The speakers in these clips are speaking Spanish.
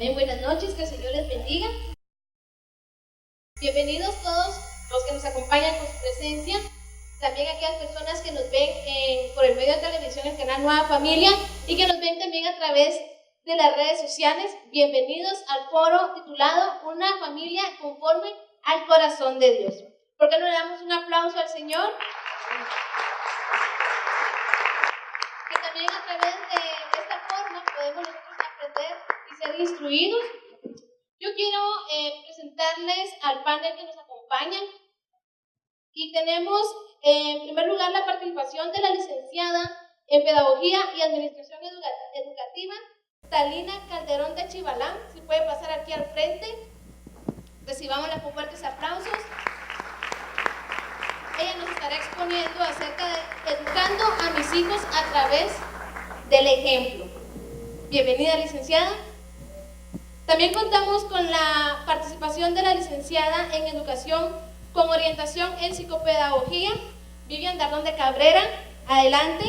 Bien, buenas noches, que el Señor les bendiga. Bienvenidos todos los que nos acompañan con su presencia, también aquellas personas que nos ven por el medio de televisión, el canal Nueva Familia, y que nos ven también a través de las redes sociales. Bienvenidos al foro titulado Una familia conforme al corazón de Dios. ¿Por qué no le damos un aplauso al Señor? Que también a través de esta forma podemos nosotros aprender y ser instruidos. Yo quiero presentarles al panel que nos acompaña, y tenemos en primer lugar la participación de la licenciada en Pedagogía y Administración Educativa, Talina Calderón de Chivalán. Si puede pasar aquí al frente, recibámosla con fuertes aplausos. Ella nos estará exponiendo acerca de educando a mis hijos a través del ejemplo. Bienvenida, licenciada. También contamos con la participación de la licenciada en Educación con orientación en Psicopedagogía, Vivian Dardón de Cabrera. Adelante.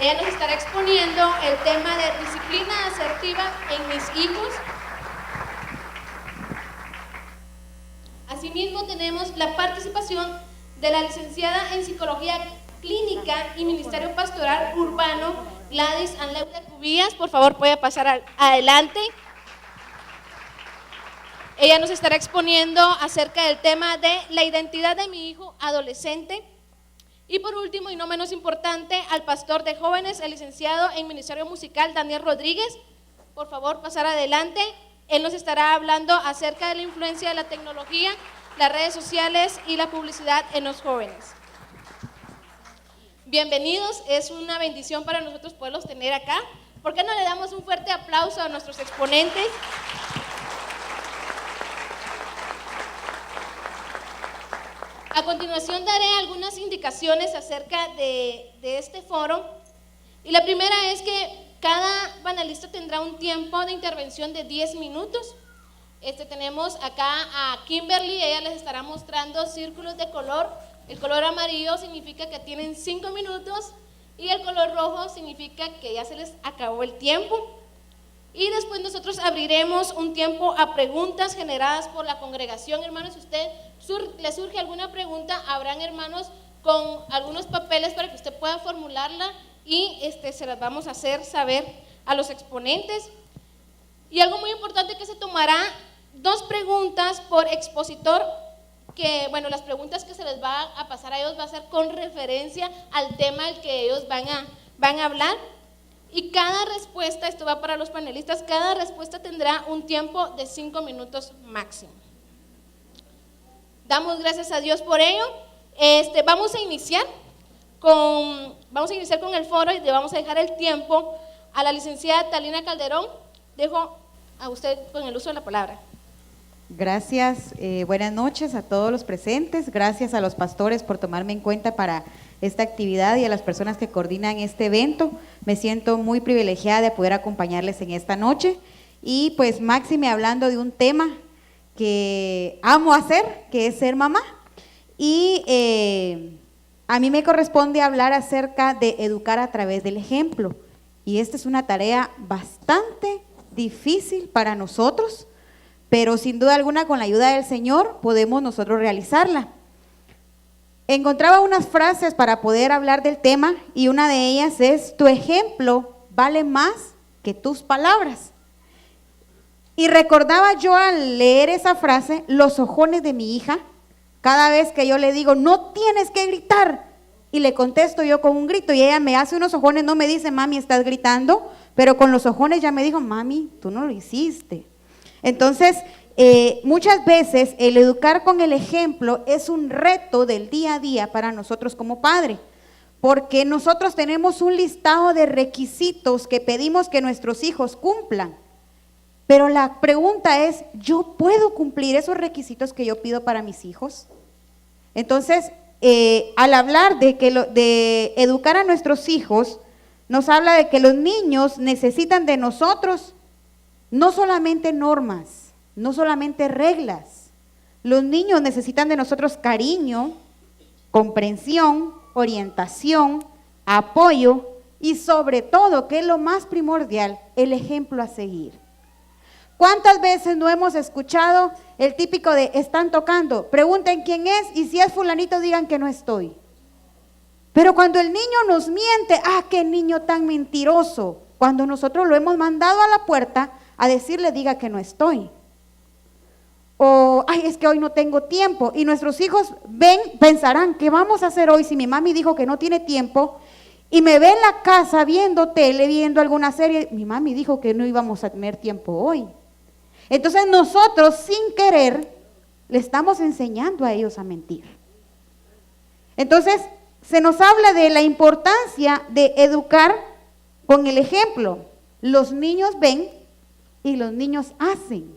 Ella nos estará exponiendo el tema de disciplina asertiva en mis hijos. Asimismo, tenemos la participación de la licenciada en Psicología Clínica y Ministerio Pastoral Urbano, Gladys Anleuda Cubías. Por favor, puede pasar adelante. Ella nos estará exponiendo acerca del tema de la identidad de mi hijo adolescente. Y por último, y no menos importante, al pastor de jóvenes, el licenciado en Ministerio Musical, Daniel Rodríguez. Por favor, pasar adelante. Él nos estará hablando acerca de la influencia de la tecnología, las redes sociales y la publicidad en los jóvenes. Bienvenidos, es una bendición para nosotros poderlos tener acá. ¿Por qué no le damos un fuerte aplauso a nuestros exponentes? A continuación daré algunas indicaciones acerca de este foro, y la primera es que cada panelista tendrá un tiempo de intervención de 10 minutos. Tenemos acá a Kimberly, ella les estará mostrando círculos de color. El color amarillo significa que tienen 5 minutos y el color rojo significa que ya se les acabó el tiempo. Y después nosotros abriremos un tiempo a preguntas generadas por la congregación. Hermanos, si usted le surge alguna pregunta, habrán hermanos con algunos papeles para que usted pueda formularla y se las vamos a hacer saber a los exponentes. Y algo muy importante, que se tomará 2 preguntas por expositor, que bueno, las preguntas que se les va a pasar a ellos va a ser con referencia al tema del que ellos van a hablar. Y cada respuesta, esto va para los panelistas, cada respuesta tendrá un tiempo de 5 minutos máximo. Damos gracias a Dios por ello. Vamos a iniciar con el foro y le vamos a dejar el tiempo a la licenciada Talina Calderón. Dejo a usted con el uso de la palabra. Gracias, buenas noches a todos los presentes. Gracias a los pastores por tomarme en cuenta para esta actividad y a las personas que coordinan este evento. Me siento muy privilegiada de poder acompañarles en esta noche, y pues máxime hablando de un tema que amo hacer, que es ser mamá. Y a mí me corresponde hablar acerca de educar a través del ejemplo, y esta es una tarea bastante difícil para nosotros, pero sin duda alguna con la ayuda del Señor podemos nosotros realizarla. Encontraba unas frases para poder hablar del tema, y una de ellas es: tu ejemplo vale más que tus palabras. Y recordaba yo al leer esa frase los ojones de mi hija, cada vez que yo le digo no tienes que gritar, y le contesto yo con un grito, y ella me hace unos ojones, no me dice mami estás gritando, pero con los ojones ya me dijo mami tú no lo hiciste. Entonces muchas veces el educar con el ejemplo es un reto del día a día para nosotros como padre, porque nosotros tenemos un listado de requisitos que pedimos que nuestros hijos cumplan, pero la pregunta es: ¿yo puedo cumplir esos requisitos que yo pido para mis hijos? Entonces al hablar de educar a nuestros hijos, nos habla de que los niños necesitan de nosotros no solamente normas, no solamente reglas. Los niños necesitan de nosotros cariño, comprensión, orientación, apoyo y sobre todo, que es lo más primordial, el ejemplo a seguir. ¿Cuántas veces no hemos escuchado el típico de están tocando? Pregunten quién es y si es fulanito digan que no estoy. Pero cuando el niño nos miente, qué niño tan mentiroso. Cuando nosotros lo hemos mandado a la puerta a decirle diga que no estoy. O, es que hoy no tengo tiempo. Y nuestros hijos pensarán, ¿qué vamos a hacer hoy si mi mami dijo que no tiene tiempo? Y me ve en la casa viendo tele, viendo alguna serie. Mi mami dijo que no íbamos a tener tiempo hoy. Entonces nosotros sin querer le estamos enseñando a ellos a mentir. Entonces se nos habla de la importancia de educar con el ejemplo. Los niños ven y los niños hacen.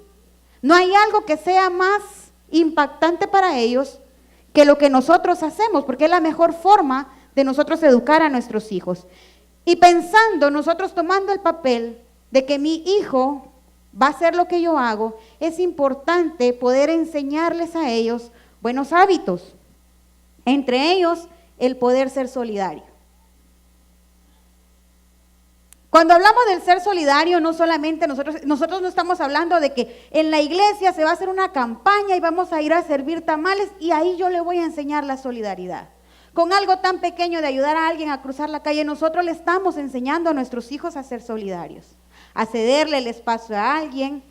No hay algo que sea más impactante para ellos que lo que nosotros hacemos, porque es la mejor forma de nosotros educar a nuestros hijos. Y pensando, nosotros tomando el papel de que mi hijo va a hacer lo que yo hago, es importante poder enseñarles a ellos buenos hábitos. Entre ellos, el poder ser solidario. Cuando hablamos del ser solidario, no solamente nosotros no estamos hablando de que en la iglesia se va a hacer una campaña y vamos a ir a servir tamales y ahí yo le voy a enseñar la solidaridad. Con algo tan pequeño de ayudar a alguien a cruzar la calle, nosotros le estamos enseñando a nuestros hijos a ser solidarios, a cederle el espacio a alguien,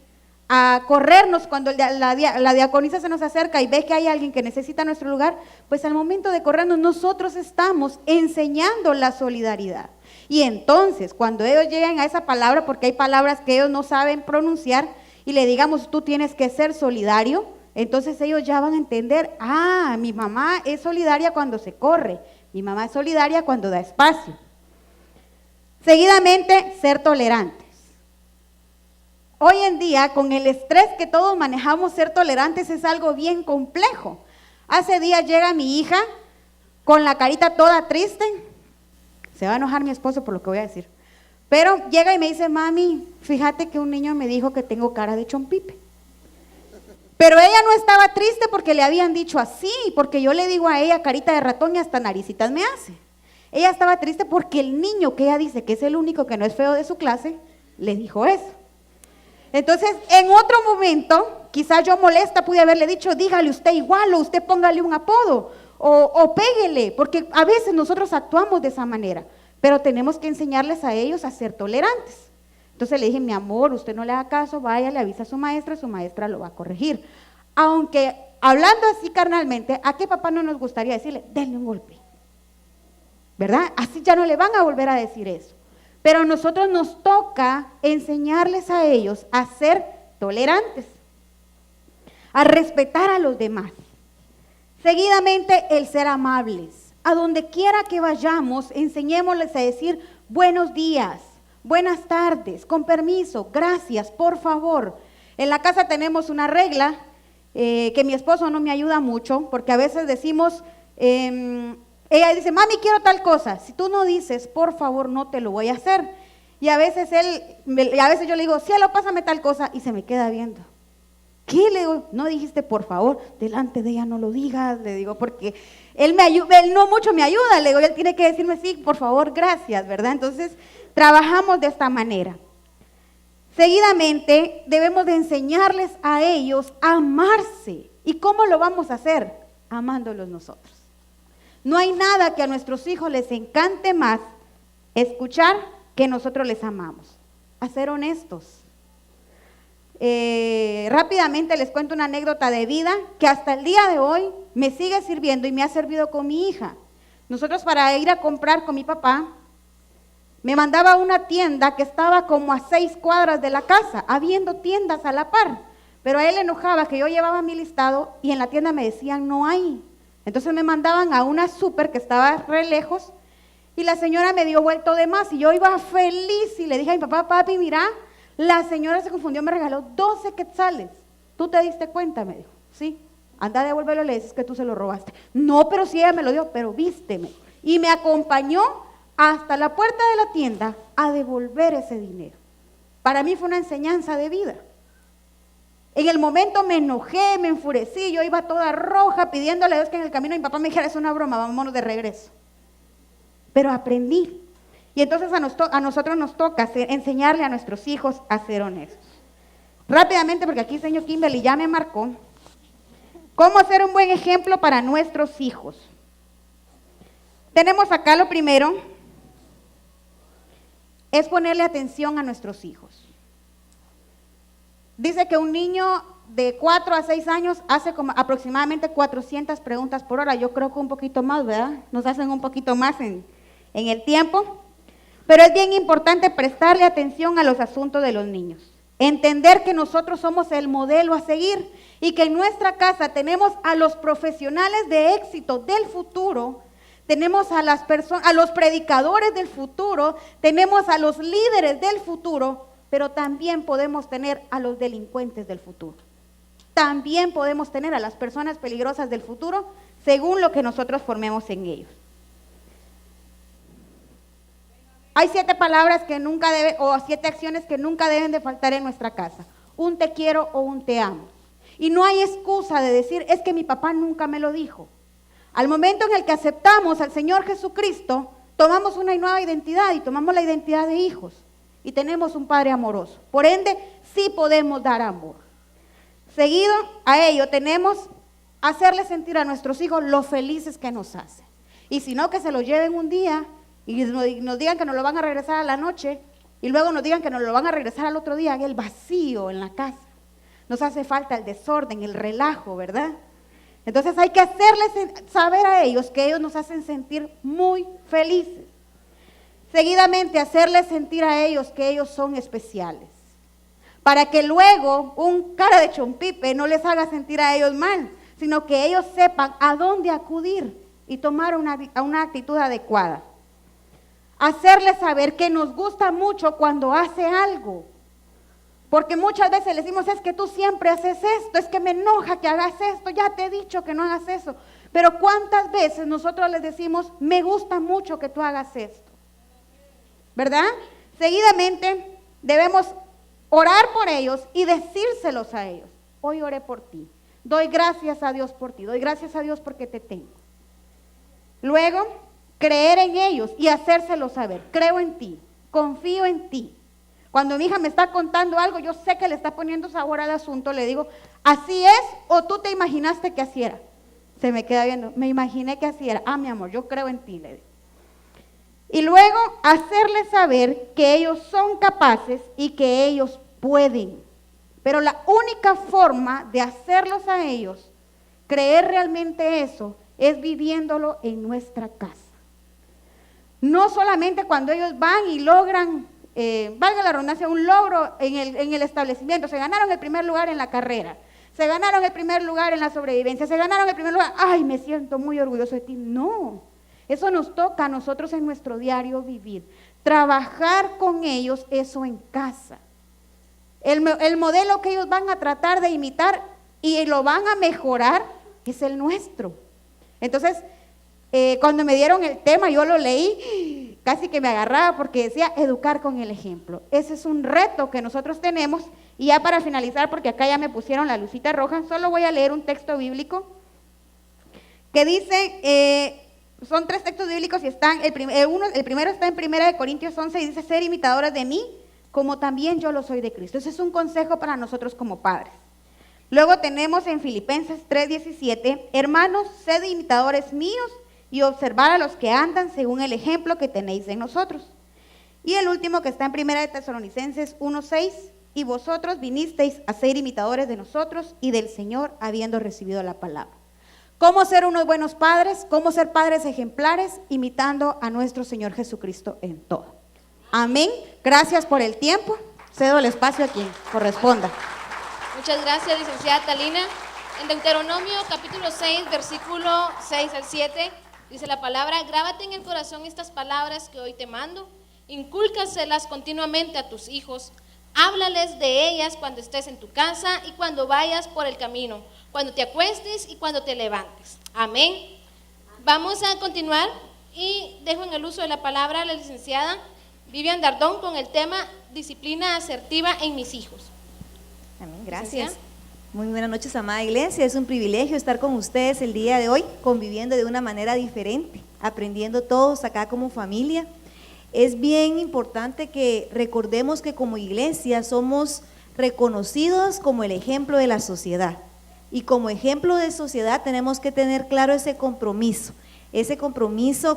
a corrernos cuando la diaconisa se nos acerca y ve que hay alguien que necesita nuestro lugar, pues al momento de corrernos nosotros estamos enseñando la solidaridad. Y entonces, cuando ellos llegan a esa palabra, porque hay palabras que ellos no saben pronunciar, y le digamos, tú tienes que ser solidario, entonces ellos ya van a entender, mi mamá es solidaria cuando se corre, mi mamá es solidaria cuando da espacio. Seguidamente, ser tolerantes. Hoy en día, con el estrés que todos manejamos, ser tolerantes es algo bien complejo. Hace días llega mi hija con la carita toda triste. Se va a enojar mi esposo por lo que voy a decir. Pero llega y me dice, mami, fíjate que un niño me dijo que tengo cara de chompipe. Pero ella no estaba triste porque le habían dicho así, porque yo le digo a ella carita de ratón y hasta naricitas me hace. Ella estaba triste porque el niño que ella dice que es el único que no es feo de su clase, le dijo eso. Entonces, en otro momento, quizás yo molesta pude haberle dicho, dígale usted igual o usted póngale un apodo. O péguele, porque a veces nosotros actuamos de esa manera, pero tenemos que enseñarles a ellos a ser tolerantes. Entonces le dije, mi amor, usted no le haga caso, vaya, le avisa a su maestra lo va a corregir. Aunque hablando así carnalmente, ¿a qué papá no nos gustaría decirle, denle un golpe? ¿Verdad? Así ya no le van a volver a decir eso. Pero a nosotros nos toca enseñarles a ellos a ser tolerantes, a respetar a los demás. Seguidamente, el ser amables. A donde quiera que vayamos, enseñémosles a decir buenos días, buenas tardes, con permiso, gracias, por favor. En la casa tenemos una regla que mi esposo no me ayuda mucho, porque a veces decimos, ella dice, mami, quiero tal cosa. Si tú no dices, por favor, no te lo voy a hacer. Y a veces yo le digo, cielo, pásame tal cosa, y se me queda viendo. ¿Qué? Le digo, no dijiste por favor, delante de ella no lo digas, le digo, porque él no mucho me ayuda, le digo, él tiene que decirme sí, por favor, gracias, ¿verdad? Entonces, trabajamos de esta manera. Seguidamente, debemos de enseñarles a ellos a amarse. ¿Y cómo lo vamos a hacer? Amándolos nosotros. No hay nada que a nuestros hijos les encante más escuchar que nosotros les amamos. A ser honestos. Rápidamente les cuento una anécdota de vida que hasta el día de hoy me sigue sirviendo y me ha servido con mi hija. Nosotros para ir a comprar con mi papá, me mandaba a una tienda que estaba como a 6 cuadras de la casa, habiendo tiendas a la par, pero a él le enojaba que yo llevaba mi listado y en la tienda me decían no hay. Entonces me mandaban a una súper que estaba re lejos y la señora me dio vuelto de más y yo iba feliz y le dije a mi papá, papi, mira, la señora se confundió, me regaló 12 quetzales. ¿Tú te diste cuenta? Me dijo, sí. Anda a devolverlo, le dices que tú se lo robaste. No, pero sí ella me lo dio, pero vísteme. Y me acompañó hasta la puerta de la tienda a devolver ese dinero. Para mí fue una enseñanza de vida. En el momento me enojé, me enfurecí, yo iba toda roja pidiéndole a Dios que en el camino mi papá me dijera, es una broma, vámonos de regreso. Pero aprendí. Y entonces a nosotros nos toca enseñarle a nuestros hijos a ser honestos. rápidamente, porque aquí el señor Kimberly ya me marcó, cómo ser un buen ejemplo para nuestros hijos. Tenemos acá lo primero, es ponerle atención a nuestros hijos. Dice que un niño de 4 a 6 años hace como aproximadamente 400 preguntas por hora. Yo creo que un poquito más, ¿verdad? Nos hacen un poquito más en el tiempo. Pero es bien importante prestarle atención a los asuntos de los niños. Entender que nosotros somos el modelo a seguir y que en nuestra casa tenemos a los profesionales de éxito del futuro, tenemos a las personas, a los predicadores del futuro, tenemos a los líderes del futuro, pero también podemos tener a los delincuentes del futuro. También podemos tener a las personas peligrosas del futuro según lo que nosotros formemos en ellos. Hay 7 palabras que nunca deben, o 7 acciones que nunca deben de faltar en nuestra casa. Un te quiero o un te amo. Y no hay excusa de decir, es que mi papá nunca me lo dijo. Al momento en el que aceptamos al Señor Jesucristo, tomamos una nueva identidad y tomamos la identidad de hijos. Y tenemos un Padre amoroso. Por ende, sí podemos dar amor. Seguido a ello, tenemos hacerle sentir a nuestros hijos lo felices que nos hacen. Y si no, que se lo lleven un día y nos digan que nos lo van a regresar a la noche y luego nos digan que nos lo van a regresar al otro día, el vacío en la casa. Nos hace falta el desorden, el relajo, ¿verdad? Entonces hay que hacerles saber a ellos que ellos nos hacen sentir muy felices. Seguidamente hacerles sentir a ellos que ellos son especiales, para que luego un cara de chompipe no les haga sentir a ellos mal, sino que ellos sepan a dónde acudir y tomar una actitud adecuada. Hacerles saber que nos gusta mucho cuando hace algo, porque muchas veces les decimos, es que tú siempre haces esto, es que me enoja que hagas esto, ya te he dicho que no hagas eso, pero ¿cuántas veces nosotros les decimos, me gusta mucho que tú hagas esto? ¿Verdad? Seguidamente debemos orar por ellos y decírselos a ellos. Hoy oré por ti, doy gracias a Dios por ti, doy gracias a Dios porque te tengo. Luego, creer en ellos y hacérselos saber, creo en ti, confío en ti. Cuando mi hija me está contando algo, yo sé que le está poniendo sabor al asunto, le digo, ¿así es o tú te imaginaste que así era? Se me queda viendo, me imaginé que así era. Ah, mi amor, yo creo en ti, le digo. Y luego hacerles saber que ellos son capaces y que ellos pueden. Pero la única forma de hacerlos a ellos, creer realmente eso, es viviéndolo en nuestra casa. No solamente cuando ellos van y logran, valga la redundancia, un logro en el establecimiento, se ganaron el primer lugar en la carrera, se ganaron el primer lugar en la sobrevivencia, se ganaron el primer lugar, ay, me siento muy orgulloso de ti. No, eso nos toca a nosotros en nuestro diario vivir, trabajar con ellos eso en casa. El modelo que ellos van a tratar de imitar y lo van a mejorar es el nuestro. Entonces, cuando me dieron el tema, yo lo leí, casi que me agarraba porque decía educar con el ejemplo. Ese es un reto que nosotros tenemos. Y ya para finalizar, porque acá ya me pusieron la lucita roja, solo voy a leer un texto bíblico que dice, son 3 textos bíblicos y están, el primero está en 1 Corintios 11 y dice, ser imitadores de mí, como también yo lo soy de Cristo. Ese es un consejo para nosotros como padres. Luego tenemos en Filipenses 3:17, hermanos, sed imitadores míos y observad a los que andan según el ejemplo que tenéis en nosotros. Y el último que está en 1 Tesalonicenses 1:6, y vosotros vinisteis a ser imitadores de nosotros y del Señor, habiendo recibido la palabra. ¿Cómo ser unos buenos padres? ¿Cómo ser padres ejemplares? Imitando a nuestro Señor Jesucristo en todo. Amén. Gracias por el tiempo. Cedo el espacio a quien corresponda. Muchas gracias, licenciada Talina. En Deuteronomio capítulo 6, versículo 6 al 7, dice la palabra, grábate en el corazón estas palabras que hoy te mando, incúlcaselas continuamente a tus hijos, háblales de ellas cuando estés en tu casa y cuando vayas por el camino, cuando te acuestes y cuando te levantes. Amén. Vamos a continuar y dejo en el uso de la palabra a la licenciada Vivian Dardón con el tema disciplina asertiva en mis hijos. Amén, gracias. Muy buenas noches, amada iglesia. Es un privilegio estar con ustedes el día de hoy, conviviendo de una manera diferente, aprendiendo todos acá como familia. Es bien importante que recordemos que como iglesia somos reconocidos como el ejemplo de la sociedad. Y como ejemplo de sociedad tenemos que tener claro ese compromiso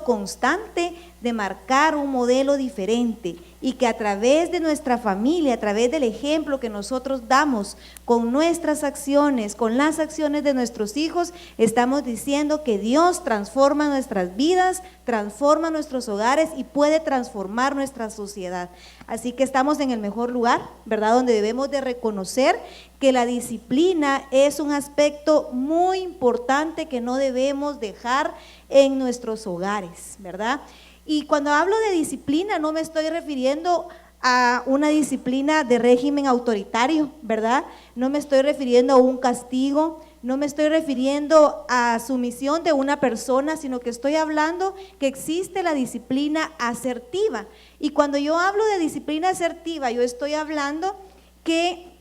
constante de marcar un modelo diferente, y que a través de nuestra familia, a través del ejemplo que nosotros damos con nuestras acciones, con las acciones de nuestros hijos, estamos diciendo que Dios transforma nuestras vidas, transforma nuestros hogares y puede transformar nuestra sociedad. Así que estamos en el mejor lugar, ¿verdad? Donde debemos de reconocer que la disciplina es un aspecto muy importante que no debemos dejar en nuestros hogares, ¿verdad? Y cuando hablo de disciplina no me estoy refiriendo a una disciplina de régimen autoritario, ¿verdad? No me estoy refiriendo a un castigo, no me estoy refiriendo a sumisión de una persona, sino que estoy hablando que existe la disciplina asertiva. Y cuando yo hablo de disciplina asertiva, yo estoy hablando que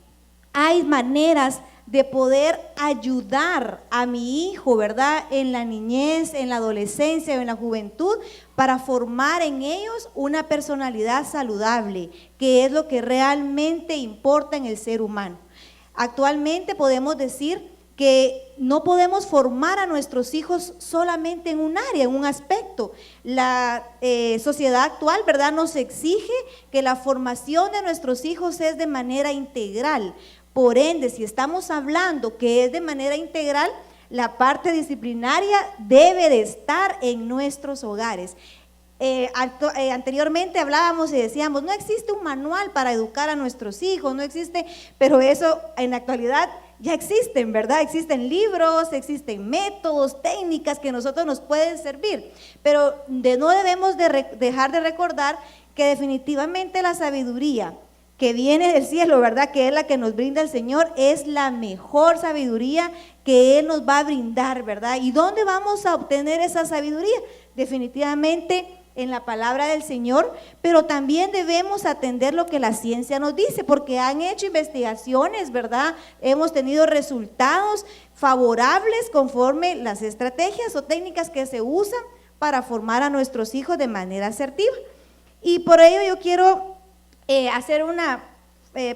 hay maneras de poder ayudar a mi hijo, ¿verdad? En la niñez, en la adolescencia o en la juventud, para formar en ellos una personalidad saludable, que es lo que realmente importa en el ser humano. Actualmente podemos decir que no podemos formar a nuestros hijos solamente en un área, en un aspecto. La sociedad actual, ¿verdad?, nos exige que la formación de nuestros hijos es de manera integral. Por ende, si estamos hablando que es de manera integral, la parte disciplinaria debe de estar en nuestros hogares. Anteriormente hablábamos y decíamos, no existe un manual para educar a nuestros hijos, no existe, pero eso en la actualidad ya existen, ¿verdad? Existen libros, existen métodos, técnicas que a nosotros nos pueden servir, pero no debemos dejar de recordar que definitivamente la sabiduría que viene del cielo, ¿verdad?, que es la que nos brinda el Señor, es la mejor sabiduría que Él nos va a brindar, ¿verdad? ¿Y dónde vamos a obtener esa sabiduría? Definitivamente en la palabra del Señor, pero también debemos atender lo que la ciencia nos dice, porque han hecho investigaciones, ¿verdad? Hemos tenido resultados favorables conforme las estrategias o técnicas que se usan para formar a nuestros hijos de manera asertiva. Y por ello yo quiero hacer una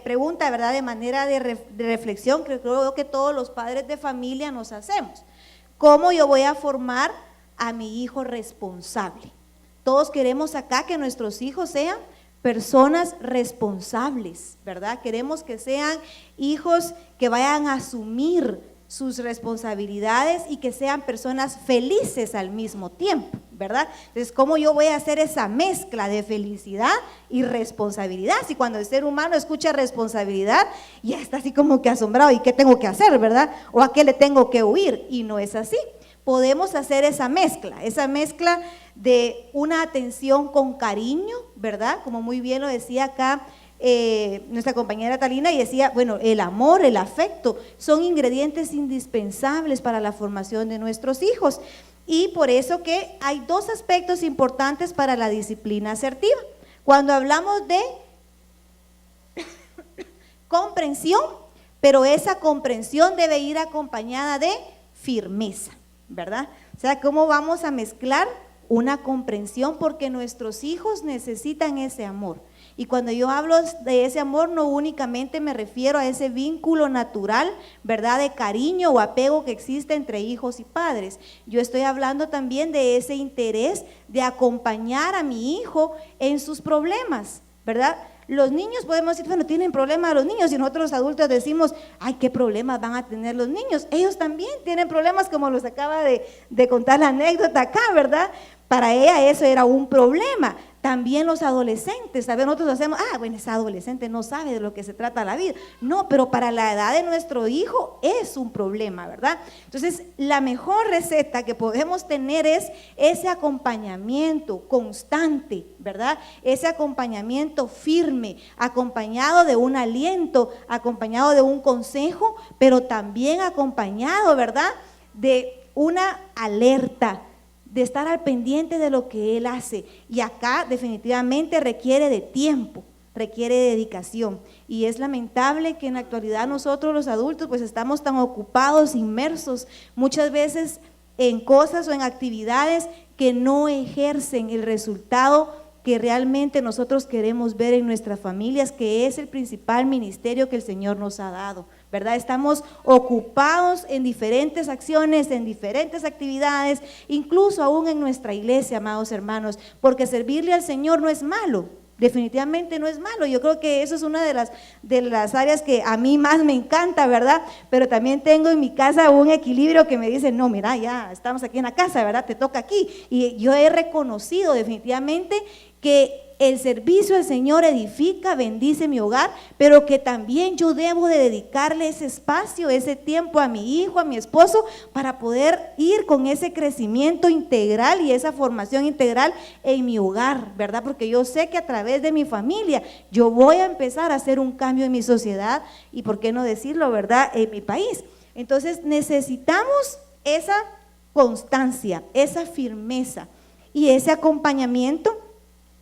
pregunta, ¿verdad?, de manera de reflexión, que creo que todos los padres de familia nos hacemos. ¿Cómo yo voy a formar a mi hijo responsable? Todos queremos acá que nuestros hijos sean personas responsables, ¿verdad? Queremos que sean hijos que vayan a asumir sus responsabilidades y que sean personas felices al mismo tiempo, ¿verdad? Entonces, ¿cómo yo voy a hacer esa mezcla de felicidad y responsabilidad? Si cuando el ser humano escucha responsabilidad, ya está así como que asombrado, ¿y qué tengo que hacer, verdad? ¿O a qué le tengo que huir? Y no es así. Podemos hacer esa mezcla de una atención con cariño, ¿verdad? Como muy bien lo decía acá nuestra compañera Talina, y decía, bueno, el amor, el afecto son ingredientes indispensables para la formación de nuestros hijos, y por eso que hay dos aspectos importantes para la disciplina asertiva. Cuando hablamos de comprensión, pero esa comprensión debe ir acompañada de firmeza, ¿verdad? O sea, ¿cómo vamos a mezclar una comprensión? Porque nuestros hijos necesitan ese amor. Y cuando yo hablo de ese amor, no únicamente me refiero a ese vínculo natural, ¿verdad?, de cariño o apego que existe entre hijos y padres. Yo estoy hablando también de ese interés de acompañar a mi hijo en sus problemas, ¿verdad? Los niños podemos decir, bueno, tienen problemas los niños, y nosotros los adultos decimos, ay, ¿qué problemas van a tener los niños? Ellos también tienen problemas, como los acaba de contar la anécdota acá, ¿verdad? Para ella eso era un problema. También los adolescentes, ¿sabes? Nosotros hacemos, bueno, ese adolescente no sabe de lo que se trata la vida. No, pero para la edad de nuestro hijo es un problema, ¿verdad? Entonces, la mejor receta que podemos tener es ese acompañamiento constante, ¿verdad? Ese acompañamiento firme, acompañado de un aliento, acompañado de un consejo, pero también acompañado, ¿verdad?, de una alerta, de estar al pendiente de lo que él hace. Y acá definitivamente requiere de tiempo, requiere de dedicación. Y es lamentable que en la actualidad nosotros los adultos pues estamos tan ocupados, inmersos muchas veces en cosas o en actividades que no ejercen el resultado que realmente nosotros queremos ver en nuestras familias, que es el principal ministerio que el Señor nos ha dado, ¿verdad? Estamos ocupados en diferentes acciones, en diferentes actividades, incluso aún en nuestra iglesia, amados hermanos, porque servirle al Señor no es malo. Definitivamente no es malo. Yo creo que eso es una de las áreas que a mí más me encanta, ¿verdad? Pero también tengo en mi casa un equilibrio que me dice, no, mira, ya estamos aquí en la casa, ¿verdad? Te toca aquí. Y yo he reconocido definitivamente que el servicio al Señor edifica, bendice mi hogar, pero que también yo debo de dedicarle ese espacio, ese tiempo a mi hijo, a mi esposo, para poder ir con ese crecimiento integral y esa formación integral en mi hogar, ¿verdad? Porque yo sé que a través de mi familia yo voy a empezar a hacer un cambio en mi sociedad y, ¿por qué no decirlo, verdad?, en mi país. Entonces necesitamos esa constancia, esa firmeza y ese acompañamiento,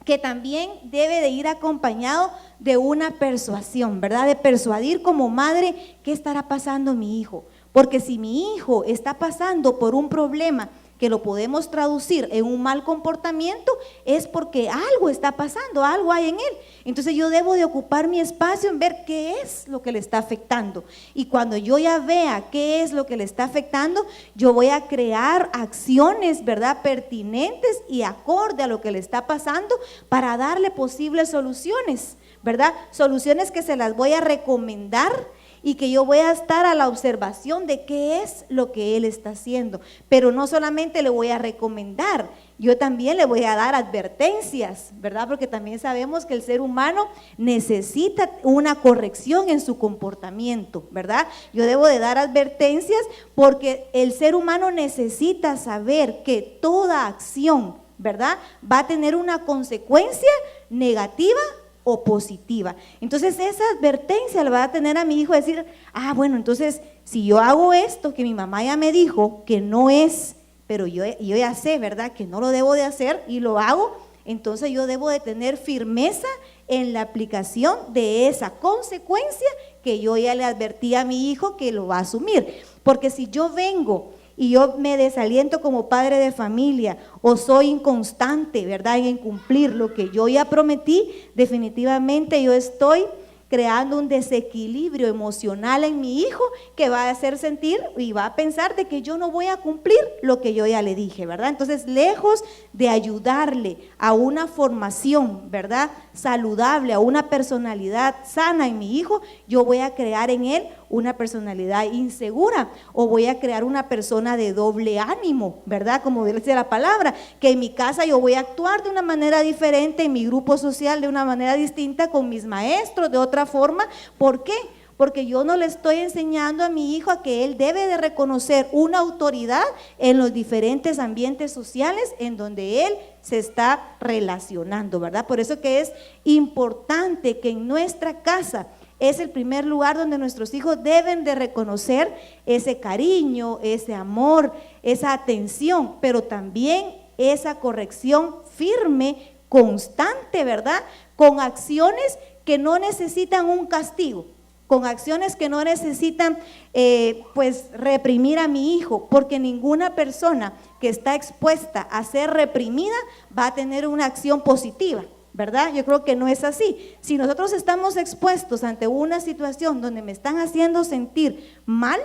que también debe de ir acompañado de una persuasión, ¿verdad? De persuadir como madre, ¿qué estará pasando mi hijo? Porque si mi hijo está pasando por un problema que lo podemos traducir en un mal comportamiento, es porque algo está pasando, algo hay en él. Entonces yo debo de ocupar mi espacio en ver qué es lo que le está afectando. Y cuando yo ya vea qué es lo que le está afectando, yo voy a crear acciones, ¿verdad?, pertinentes y acorde a lo que le está pasando para darle posibles soluciones, ¿verdad? Soluciones que se las voy a recomendar y que yo voy a estar a la observación de qué es lo que él está haciendo. Pero no solamente le voy a recomendar, yo también le voy a dar advertencias, ¿verdad? Porque también sabemos que el ser humano necesita una corrección en su comportamiento, ¿verdad? Yo debo de dar advertencias porque el ser humano necesita saber que toda acción, ¿verdad?, va a tener una consecuencia negativa o positiva. Entonces esa advertencia le va a tener a mi hijo decir, bueno, entonces si yo hago esto que mi mamá ya me dijo que no es, pero yo ya sé, ¿verdad?, que no lo debo de hacer y lo hago, entonces yo debo de tener firmeza en la aplicación de esa consecuencia que yo ya le advertí a mi hijo que lo va a asumir. Porque si yo vengo y yo me desaliento como padre de familia o soy inconstante, ¿verdad?, en cumplir lo que yo ya prometí, definitivamente yo estoy creando un desequilibrio emocional en mi hijo que va a hacer sentir y va a pensar de que yo no voy a cumplir lo que yo ya le dije, ¿verdad? Entonces, lejos de ayudarle a una formación, ¿verdad?, saludable, a una personalidad sana en mi hijo, yo voy a crear en él una personalidad insegura o voy a crear una persona de doble ánimo, ¿verdad? Como dice la palabra, que en mi casa yo voy a actuar de una manera diferente, en mi grupo social de una manera distinta, con mis maestros de otra forma. ¿Por qué? Porque yo no le estoy enseñando a mi hijo a que él debe de reconocer una autoridad en los diferentes ambientes sociales en donde él se está relacionando, ¿verdad? Por eso que es importante que en nuestra casa es el primer lugar donde nuestros hijos deben de reconocer ese cariño, ese amor, esa atención, pero también esa corrección firme, constante, ¿verdad?, con acciones que no necesitan un castigo, con acciones que no necesitan pues reprimir a mi hijo, porque ninguna persona que está expuesta a ser reprimida va a tener una acción positiva, ¿verdad? Yo creo que no es así. Si nosotros estamos expuestos ante una situación donde me están haciendo sentir mal,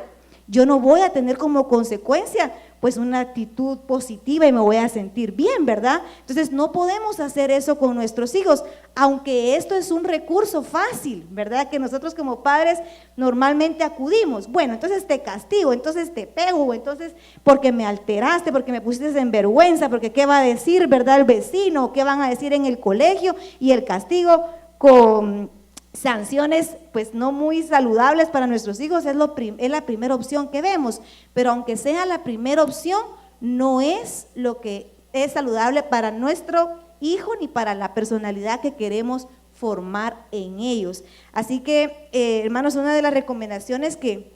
yo no voy a tener como consecuencia pues una actitud positiva y me voy a sentir bien, ¿verdad? Entonces no podemos hacer eso con nuestros hijos, aunque esto es un recurso fácil, ¿verdad?, que nosotros como padres normalmente acudimos. Bueno, entonces te castigo, entonces te pego, entonces porque me alteraste, porque me pusiste en vergüenza, porque qué va a decir, ¿verdad?, el vecino, qué van a decir en el colegio, y el castigo con sanciones pues no muy saludables para nuestros hijos es la primera opción que vemos, pero aunque sea la primera opción, no es lo que es saludable para nuestro hijo ni para la personalidad que queremos formar en ellos. Así que, hermanos, una de las recomendaciones que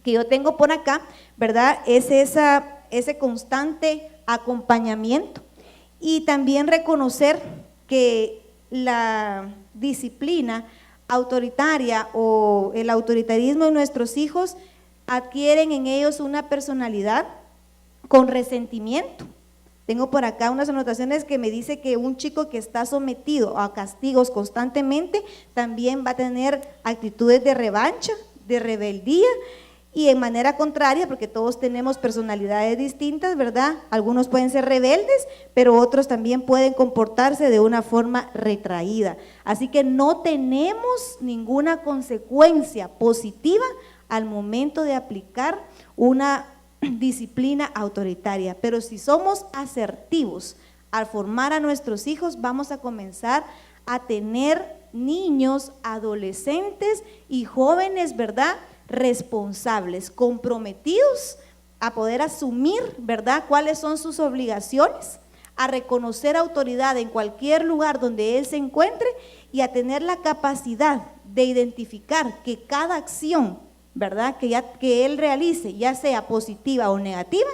yo tengo por acá, ¿verdad?, es ese constante acompañamiento y también reconocer que la disciplina autoritaria o el autoritarismo en nuestros hijos adquieren en ellos una personalidad con resentimiento, Tengo por acá unas anotaciones que me dice que un chico que está sometido a castigos constantemente también va a tener actitudes de revancha, de rebeldía, y en manera contraria, porque todos tenemos personalidades distintas, ¿verdad? Algunos pueden ser rebeldes, pero otros también pueden comportarse de una forma retraída. Así que no tenemos ninguna consecuencia positiva al momento de aplicar una disciplina autoritaria, pero si somos asertivos al formar a nuestros hijos, vamos a comenzar a tener niños, adolescentes y jóvenes, ¿verdad?, responsables, comprometidos a poder asumir, ¿verdad?, cuáles son sus obligaciones, a reconocer autoridad en cualquier lugar donde él se encuentre y a tener la capacidad de identificar que cada acción, ¿verdad?, que él realice, ya sea positiva o negativa,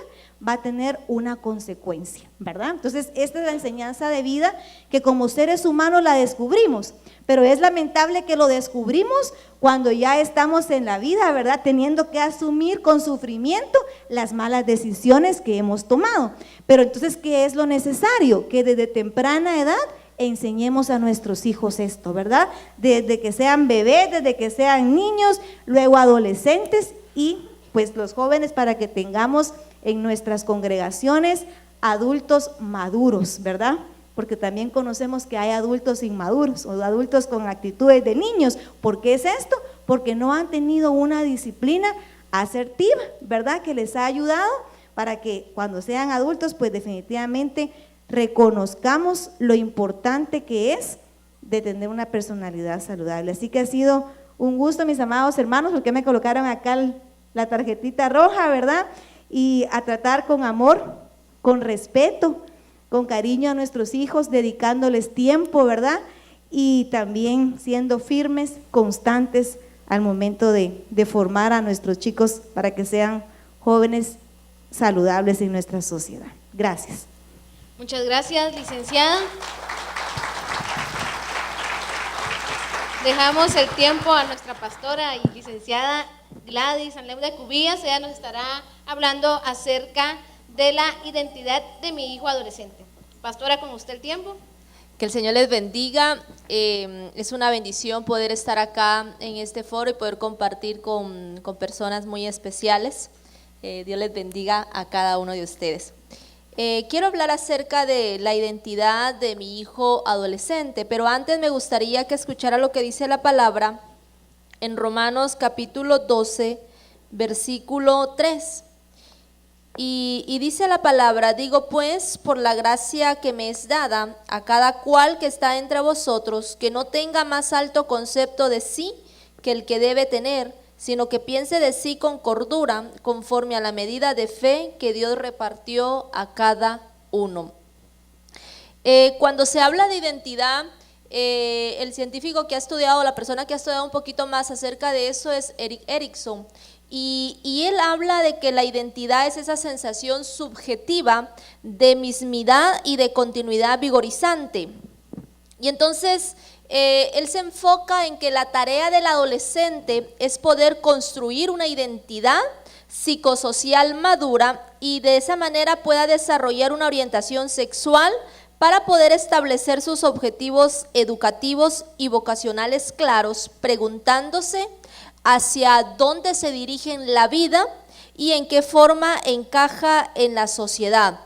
va a tener una consecuencia, ¿verdad? Entonces, esta es la enseñanza de vida que como seres humanos la descubrimos, pero es lamentable que lo descubrimos cuando ya estamos en la vida, ¿verdad?, teniendo que asumir con sufrimiento las malas decisiones que hemos tomado. Pero entonces, ¿qué es lo necesario? Que desde temprana edad enseñemos a nuestros hijos esto, ¿verdad? Desde que sean bebés, desde que sean niños, luego adolescentes y pues los jóvenes, para que tengamos en nuestras congregaciones adultos maduros, ¿verdad? Porque también conocemos que hay adultos inmaduros o adultos con actitudes de niños. ¿Por qué es esto? Porque no han tenido una disciplina asertiva, ¿verdad?, que les ha ayudado para que cuando sean adultos, pues definitivamente reconozcamos lo importante que es de tener una personalidad saludable. Así que ha sido un gusto, mis amados hermanos, porque me colocaron acá la tarjetita roja, ¿verdad? Y a tratar con amor, con respeto, con cariño a nuestros hijos, dedicándoles tiempo, ¿verdad? Y también siendo firmes, constantes al momento de formar a nuestros chicos para que sean jóvenes saludables en nuestra sociedad. Gracias. Muchas gracias, licenciada. Dejamos el tiempo a nuestra pastora y licenciada Gladys Anleuda Cubillas. Ella nos estará hablando acerca de la identidad de mi hijo adolescente. Pastora, con usted el tiempo. Que el Señor les bendiga. Es una bendición poder estar acá en este foro y poder compartir con personas muy especiales. Dios les bendiga a cada uno de ustedes. Quiero hablar acerca de la identidad de mi hijo adolescente, pero antes me gustaría que escuchara lo que dice la palabra en Romanos capítulo 12, versículo 3. Y dice la palabra: digo pues, por la gracia que me es dada, a cada cual que está entre vosotros, que no tenga más alto concepto de sí que el que debe tener, sino que piense de sí con cordura, conforme a la medida de fe que Dios repartió a cada uno. Cuando se habla de identidad, el científico que ha estudiado, la persona que ha estudiado un poquito más acerca de eso es Erik Erikson, y él habla de que la identidad es esa sensación subjetiva de mismidad y de continuidad vigorizante. Y entonces él se enfoca en que la tarea del adolescente es poder construir una identidad psicosocial madura y de esa manera pueda desarrollar una orientación sexual para poder establecer sus objetivos educativos y vocacionales claros, preguntándose hacia dónde se dirige en la vida y en qué forma encaja en la sociedad.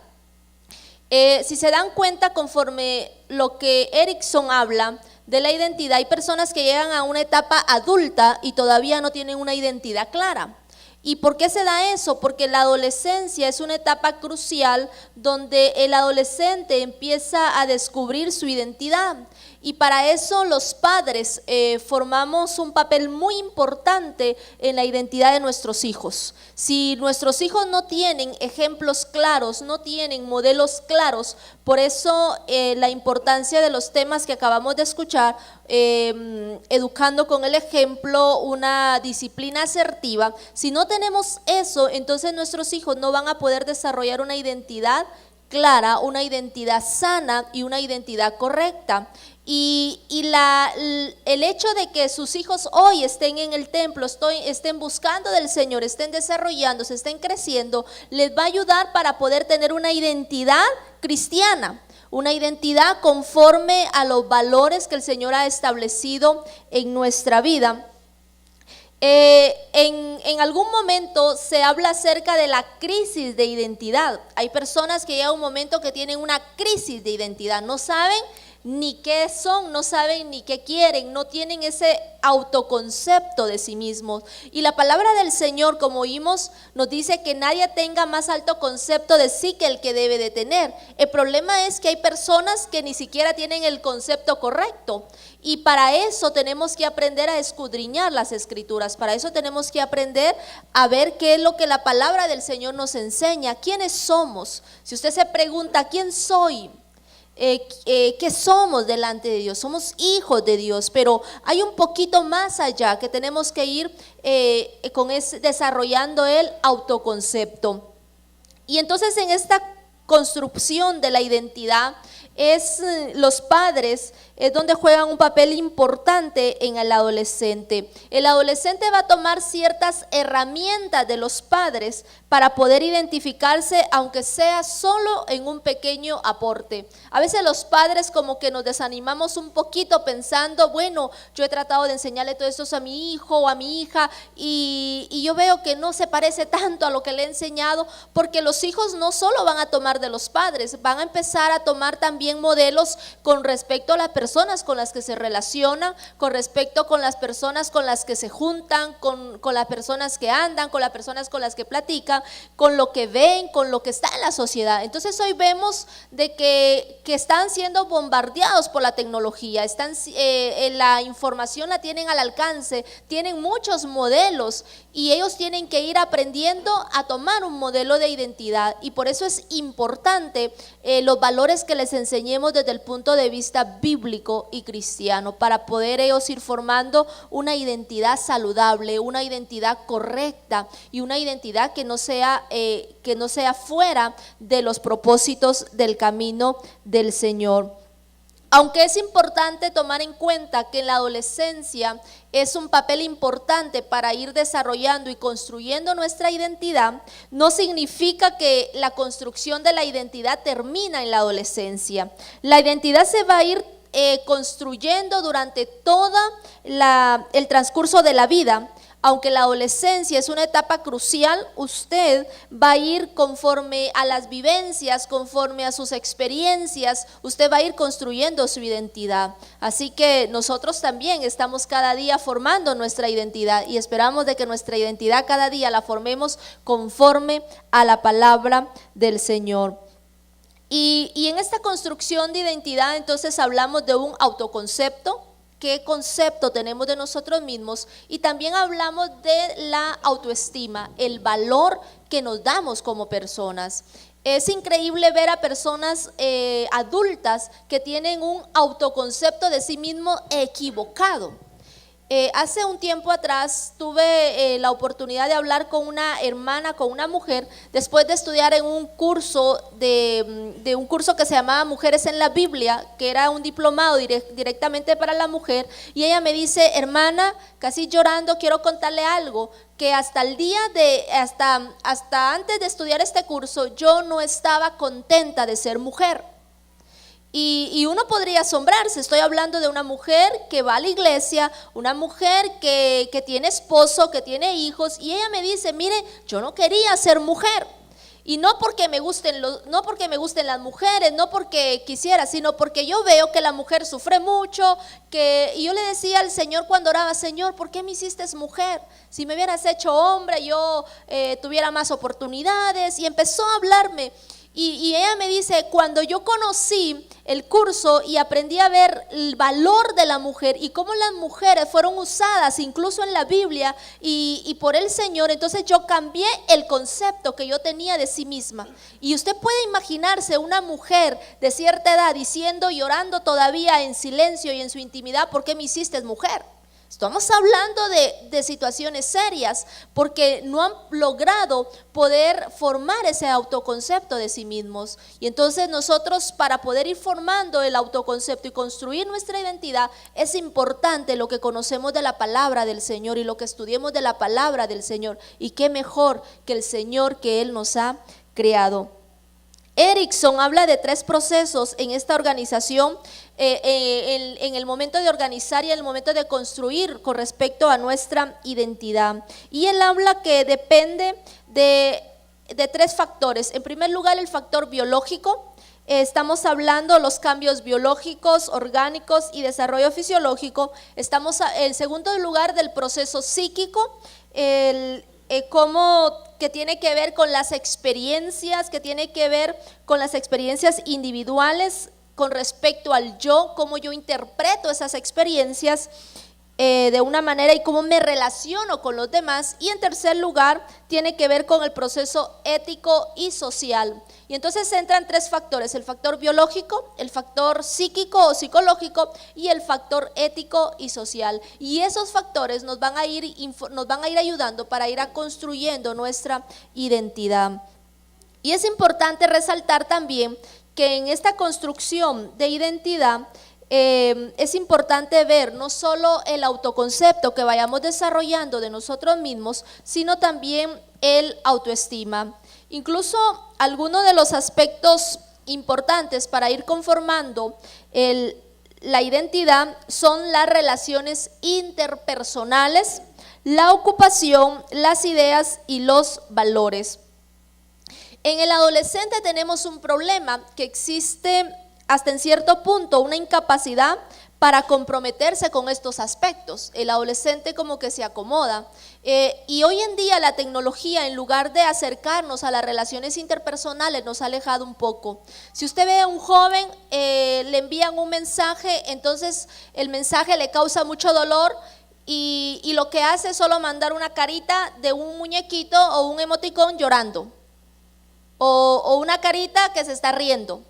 Si se dan cuenta, conforme lo que Erikson habla de la identidad, hay personas que llegan a una etapa adulta y todavía no tienen una identidad clara. ¿Y por qué se da eso? Porque la adolescencia es una etapa crucial donde el adolescente empieza a descubrir su identidad. Y para eso los padres formamos un papel muy importante en la identidad de nuestros hijos. Si nuestros hijos no tienen ejemplos claros, no tienen modelos claros, por eso la importancia de los temas que acabamos de escuchar, educando con el ejemplo, una disciplina asertiva. Si no tenemos eso, entonces nuestros hijos no van a poder desarrollar una identidad clara, una identidad sana y una identidad correcta. El hecho de que sus hijos hoy estén en el templo, estén buscando del Señor, estén desarrollándose, estén creciendo, les va a ayudar para poder tener una identidad cristiana, una identidad conforme a los valores que el Señor ha establecido en nuestra vida. En algún momento se habla acerca de la crisis de identidad. Hay personas que llega un momento que tienen una crisis de identidad, no saben ni qué son, no saben ni qué quieren, no tienen ese autoconcepto de sí mismos. Y la palabra del Señor, como oímos, nos dice que nadie tenga más alto concepto de sí que el que debe de tener. El problema es que hay personas que ni siquiera tienen el concepto correcto, y para eso tenemos que aprender a escudriñar las Escrituras, para eso tenemos que aprender a ver qué es lo que la palabra del Señor nos enseña, quiénes somos. Si usted se pregunta, ¿quién soy? ¿Qué somos delante de Dios? Somos hijos de Dios, pero hay un poquito más allá que tenemos que ir desarrollando el autoconcepto. Y entonces en esta construcción de la identidad los padres es donde juegan un papel importante en el adolescente. El adolescente va a tomar ciertas herramientas de los padres para poder identificarse, aunque sea solo en un pequeño aporte. A veces los padres como que nos desanimamos un poquito pensando, bueno, yo he tratado de enseñarle todo esto a mi hijo o a mi hija y yo veo que no se parece tanto a lo que le he enseñado, porque los hijos no solo van a tomar de los padres, van a empezar a tomar también modelos con respecto a las personas con las que se relacionan, con respecto con las personas con las que se juntan, con las personas que andan, con las personas con las que platican, con lo que ven, con lo que está en la sociedad. Entonces hoy vemos de que están siendo bombardeados por la tecnología, la información la tienen al alcance, tienen muchos modelos y ellos tienen que ir aprendiendo a tomar un modelo de identidad, y por eso es importante los valores que les enseñemos desde el punto de vista bíblico y cristiano, para poder ellos ir formando una identidad saludable, una identidad correcta y una identidad que no sea fuera de los propósitos del camino del Señor. Aunque es importante tomar en cuenta que en la adolescencia es un papel importante para ir desarrollando y construyendo nuestra identidad, no significa que la construcción de la identidad termina en la adolescencia. La identidad se va a ir construyendo durante todo el transcurso de la vida. Aunque la adolescencia es una etapa crucial, usted va a ir conforme a las vivencias, conforme a sus experiencias, usted va a ir construyendo su identidad. Así que nosotros también estamos cada día formando nuestra identidad y esperamos de que nuestra identidad cada día la formemos conforme a la palabra del Señor. Y en esta construcción de identidad entonces hablamos de un autoconcepto. ¿Qué concepto tenemos de nosotros mismos? Y también hablamos de la autoestima, el valor que nos damos como personas. Es increíble ver a personas adultas que tienen un autoconcepto de sí mismo equivocado. Hace un tiempo atrás tuve la oportunidad de hablar con una hermana, con una mujer, después de estudiar en un curso de un curso que se llamaba Mujeres en la Biblia, que era un diplomado directamente para la mujer, y ella me dice: hermana, casi llorando, quiero contarle algo, que hasta antes de estudiar este curso yo no estaba contenta de ser mujer. Y uno podría asombrarse, estoy hablando de una mujer que va a la iglesia, una mujer que tiene esposo, que tiene hijos, y ella me dice: mire, yo no quería ser mujer, y no porque me gusten las mujeres, no porque quisiera, sino porque yo veo que la mujer sufre mucho, y yo le decía al Señor cuando oraba: Señor, ¿por qué me hiciste mujer? Si me hubieras hecho hombre, yo tuviera más oportunidades. Y empezó a hablarme. Y ella me dice: cuando yo conocí el curso y aprendí a ver el valor de la mujer y cómo las mujeres fueron usadas incluso en la Biblia y por el Señor, entonces yo cambié el concepto que yo tenía de sí misma. Y usted puede imaginarse una mujer de cierta edad diciendo y orando todavía en silencio y en su intimidad: ¿por qué me hiciste mujer? Estamos hablando de situaciones serias porque no han logrado poder formar ese autoconcepto de sí mismos. Y entonces nosotros, para poder ir formando el autoconcepto y construir nuestra identidad, es importante lo que conocemos de la palabra del Señor y lo que estudiemos de la palabra del Señor. Y qué mejor que el Señor que Él nos ha creado. Erickson habla de 3 procesos en esta organización, en el momento de organizar y en el momento de construir con respecto a nuestra identidad. Y él habla que depende de 3 factores. En primer lugar, el factor biológico. Estamos hablando de los cambios biológicos, orgánicos y desarrollo fisiológico. Estamos en segundo lugar del proceso psíquico, que tiene que ver con las experiencias, que tiene que ver con las experiencias individuales con respecto al yo, cómo yo interpreto esas experiencias de una manera y cómo me relaciono con los demás. Y en tercer lugar, tiene que ver con el proceso ético y social. Y entonces entran 3 factores: el factor biológico, el factor psíquico o psicológico y el factor ético y social. Y esos factores nos van a ir ayudando para ir construyendo nuestra identidad. Y es importante resaltar también que en esta construcción de identidad es importante ver no solo el autoconcepto que vayamos desarrollando de nosotros mismos, sino también el autoestima. Incluso algunos de los aspectos importantes para ir conformando la identidad son las relaciones interpersonales, la ocupación, las ideas y los valores. En el adolescente tenemos un problema, que existe hasta en cierto punto una incapacidad para comprometerse con estos aspectos. El adolescente como que se acomoda, y hoy en día la tecnología, en lugar de acercarnos a las relaciones interpersonales, nos ha alejado un poco. Si usted ve a un joven, le envían un mensaje, entonces el mensaje le causa mucho dolor y lo que hace es solo mandar una carita de un muñequito o un emoticón llorando, o una carita que se está riendo.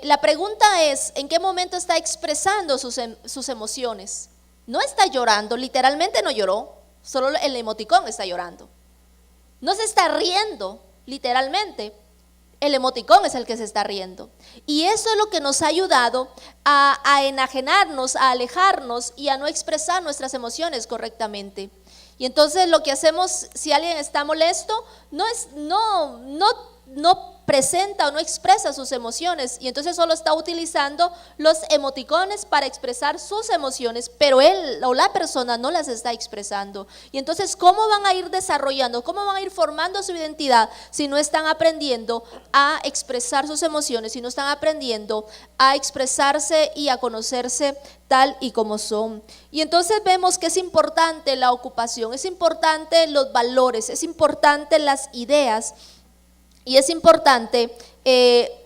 La pregunta es, ¿en qué momento está expresando sus emociones? No está llorando, literalmente no lloró, solo el emoticón está llorando. No se está riendo, literalmente, el emoticón es el que se está riendo. Y eso es lo que nos ha ayudado a enajenarnos, a alejarnos y a no expresar nuestras emociones correctamente. Y entonces lo que hacemos, si alguien está molesto, no presenta o no expresa sus emociones, y entonces solo está utilizando los emoticones para expresar sus emociones, pero él o la persona no las está expresando. Y entonces, ¿cómo van a ir desarrollando, cómo van a ir formando su identidad si no están aprendiendo a expresar sus emociones, si no están aprendiendo a expresarse y a conocerse tal y como son? Y entonces vemos que es importante la ocupación, es importante los valores, es importante las ideas. Y es importante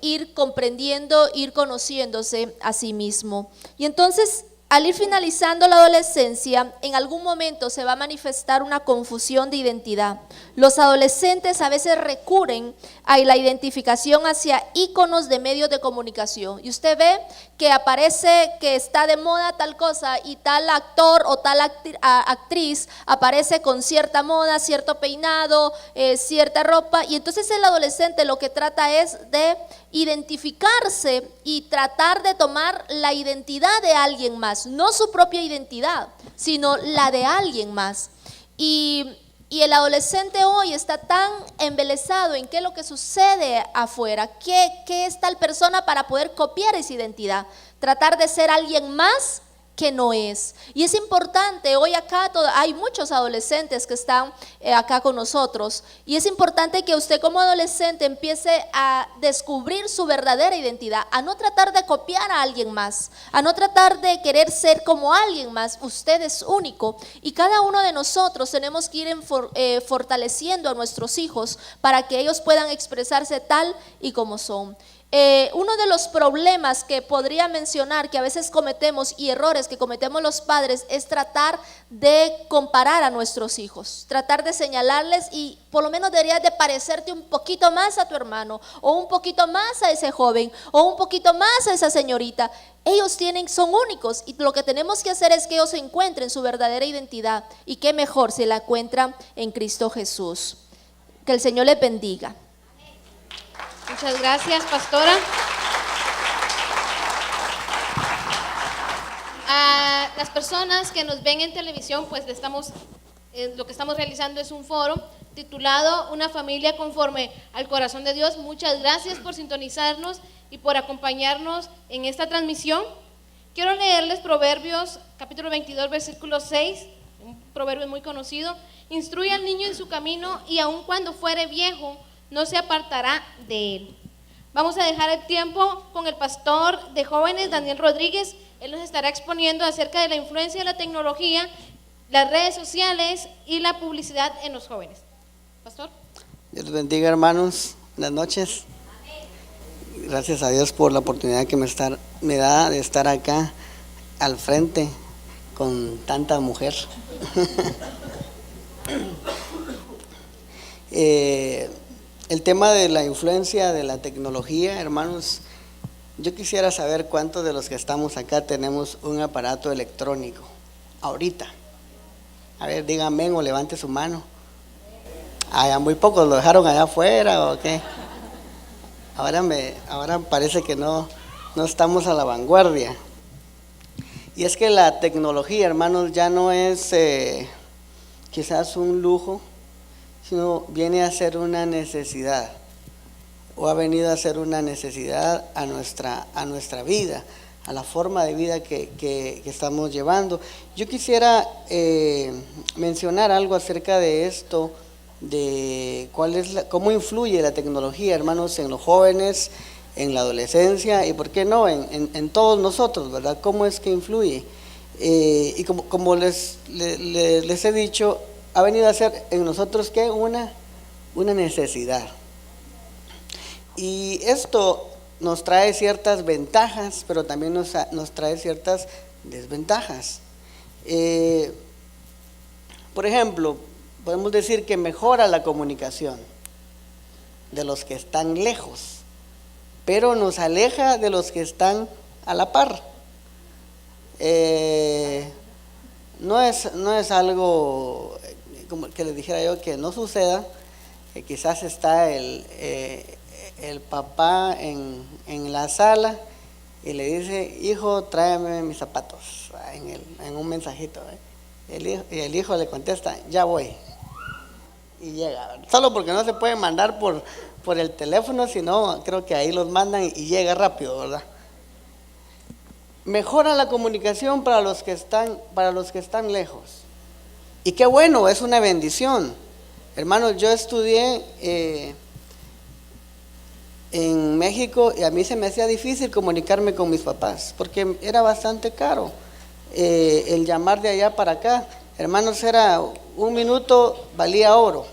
ir comprendiendo, ir conociéndose a sí mismo. Y entonces, al ir finalizando la adolescencia, en algún momento se va a manifestar una confusión de identidad. Los adolescentes a veces recurren a la identificación hacia íconos de medios de comunicación. Y usted ve que aparece que está de moda tal cosa y tal actor o tal actriz aparece con cierta moda, cierto peinado, cierta ropa. Y entonces el adolescente lo que trata es de identificarse y tratar de tomar la identidad de alguien más, no su propia identidad, sino la de alguien más. Y el adolescente hoy está tan embelesado en qué es lo que sucede afuera, qué es tal persona, para poder copiar esa identidad, tratar de ser alguien más que no es. Y es importante, hoy acá hay muchos adolescentes que están acá con nosotros, y es importante que usted como adolescente empiece a descubrir su verdadera identidad, a no tratar de copiar a alguien más, a no tratar de querer ser como alguien más. Usted es único, y cada uno de nosotros tenemos que ir fortaleciendo a nuestros hijos para que ellos puedan expresarse tal y como son. Uno de los problemas que podría mencionar que a veces cometemos, y errores que cometemos los padres, es tratar de comparar a nuestros hijos, tratar de señalarles, y por lo menos deberías de parecerte un poquito más a tu hermano, o un poquito más a ese joven, o un poquito más a esa señorita. ellos son únicos y lo que tenemos que hacer es que ellos encuentren su verdadera identidad y qué mejor si la encuentran en Cristo Jesús. Que el Señor les bendiga. Muchas gracias, pastora. A las personas que nos ven en televisión, pues lo que estamos realizando es un foro titulado Una familia conforme al corazón de Dios. Muchas gracias por sintonizarnos y por acompañarnos en esta transmisión. Quiero leerles Proverbios capítulo 22, versículo 6, un proverbio muy conocido. Instruye al niño en su camino y aun cuando fuere viejo no se apartará de él. Vamos a dejar el tiempo con el pastor de jóvenes, Daniel Rodríguez. Él nos estará exponiendo acerca de la influencia de la tecnología, las redes sociales y la publicidad en los jóvenes. Pastor. Dios los bendiga, hermanos. Buenas noches. Gracias a Dios por la oportunidad que me da de estar acá al frente con tanta mujer. El tema de la influencia de la tecnología, hermanos, yo quisiera saber cuántos de los que estamos acá tenemos un aparato electrónico ahorita. A ver, díganme o levante su mano. Ya muy pocos lo dejaron allá afuera o qué. Ahora parece que no estamos a la vanguardia. Y es que la tecnología, hermanos, ya no es quizás un lujo, sino viene a ser una necesidad, o ha venido a ser una necesidad a nuestra vida, a la forma de vida que estamos llevando. Yo quisiera mencionar algo acerca de esto, de cómo influye la tecnología, hermanos, en los jóvenes, en la adolescencia y por qué no, en todos nosotros, ¿verdad? ¿Cómo es que influye? Y como les he dicho, ha venido a ser en nosotros ¿qué? Una necesidad. Y esto nos trae ciertas ventajas, pero también nos trae ciertas desventajas. Por ejemplo, podemos decir que mejora la comunicación de los que están lejos, pero nos aleja de los que están a la par. No es algo como que les dijera yo que no suceda, que quizás está el papá en la sala y le dice: hijo, tráeme mis zapatos, en un mensajito. Y el hijo le contesta: ya voy. Y llega, solo porque no se puede mandar por el teléfono, sino creo que ahí los mandan y llega rápido, ¿verdad? Mejora la comunicación para los que están lejos. Y qué bueno, es una bendición. Hermanos, yo estudié en México y a mí se me hacía difícil comunicarme con mis papás porque era bastante caro el llamar de allá para acá. Hermanos, era 1 minuto valía oro,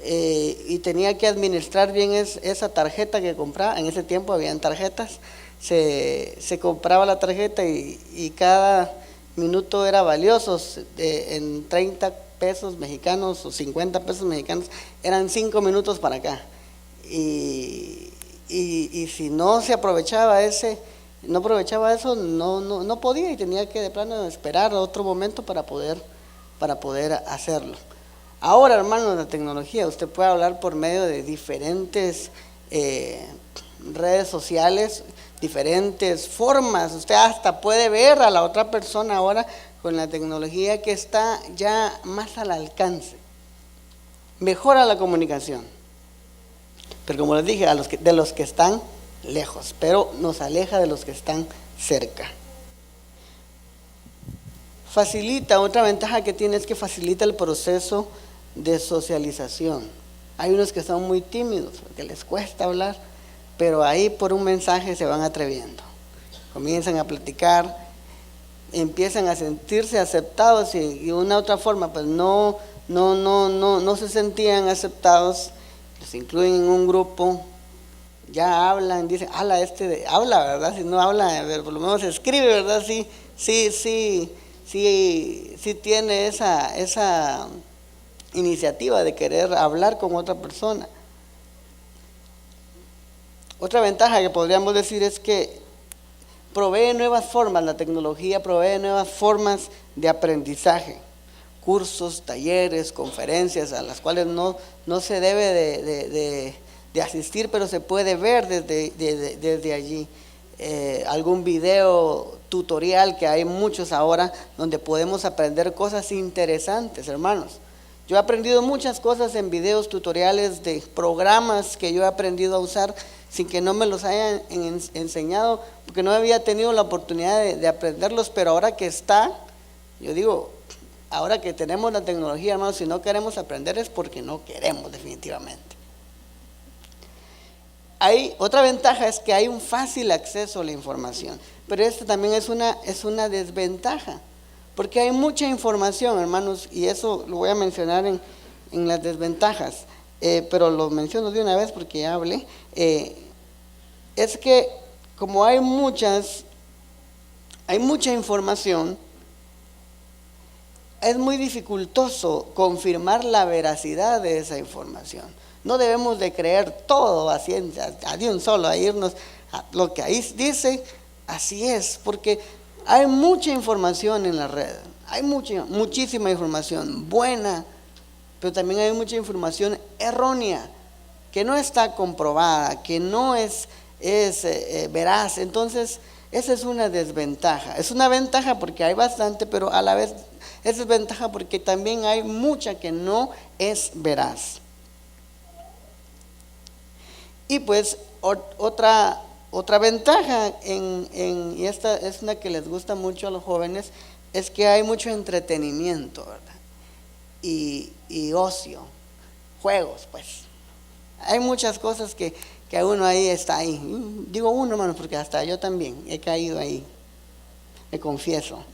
y tenía que administrar bien esa tarjeta que compraba. En ese tiempo habían tarjetas, se compraba la tarjeta y cada minuto era valioso. En 30 pesos mexicanos o 50 pesos mexicanos eran 5 minutos para acá. Y si no se aprovechaba eso, no podía, y tenía que de plano esperar otro momento para poder hacerlo. Ahora, hermanos, la tecnología, usted puede hablar por medio de diferentes redes sociales, diferentes formas. Usted hasta puede ver a la otra persona ahora con la tecnología que está ya más al alcance. Mejora la comunicación, pero como les dije, de los que están lejos, pero nos aleja de los que están cerca. Facilita, otra ventaja que tiene es que facilita el proceso de socialización. Hay unos que son muy tímidos, porque les cuesta hablar, pero ahí por un mensaje se van atreviendo, comienzan a platicar, empiezan a sentirse aceptados, y de una otra forma pues no se sentían aceptados, los incluyen en un grupo, ya hablan, dicen: habla, ¿verdad? Si no habla, por lo menos escribe, ¿verdad? Sí tiene esa iniciativa de querer hablar con otra persona. Otra ventaja que podríamos decir es que provee nuevas formas, la tecnología provee nuevas formas de aprendizaje, cursos, talleres, conferencias a las cuales no se debe de asistir, pero se puede ver desde allí. Algún video tutorial, que hay muchos ahora, donde podemos aprender cosas interesantes, hermanos. Yo he aprendido muchas cosas en videos tutoriales de programas que yo he aprendido a usar sin que no me los hayan enseñado, porque no había tenido la oportunidad de aprenderlos, pero ahora que está, yo digo, ahora que tenemos la tecnología, hermanos, si no queremos aprender es porque no queremos definitivamente. Otra ventaja es que hay un fácil acceso a la información, pero esta también es una desventaja, porque hay mucha información, hermanos, y eso lo voy a mencionar en las desventajas, pero lo menciono de una vez porque ya hablé. Es que como hay mucha información, es muy dificultoso confirmar la veracidad de esa información. No debemos de creer todo así de un solo, a irnos a lo que ahí dice, así es, porque hay mucha información en la red, hay muchísima información buena, pero también hay mucha información errónea, que no está comprobada, que no es veraz. Entonces, esa es una desventaja. Es una ventaja porque hay bastante, pero a la vez es desventaja porque también hay mucha que no es veraz. Y pues otra ventaja, y esta es una que les gusta mucho a los jóvenes, es que hay mucho entretenimiento, ¿verdad? Y ocio, juegos, pues. Hay muchas cosas que uno ahí está ahí. Digo uno, hermano, porque hasta yo también he caído ahí, me confieso.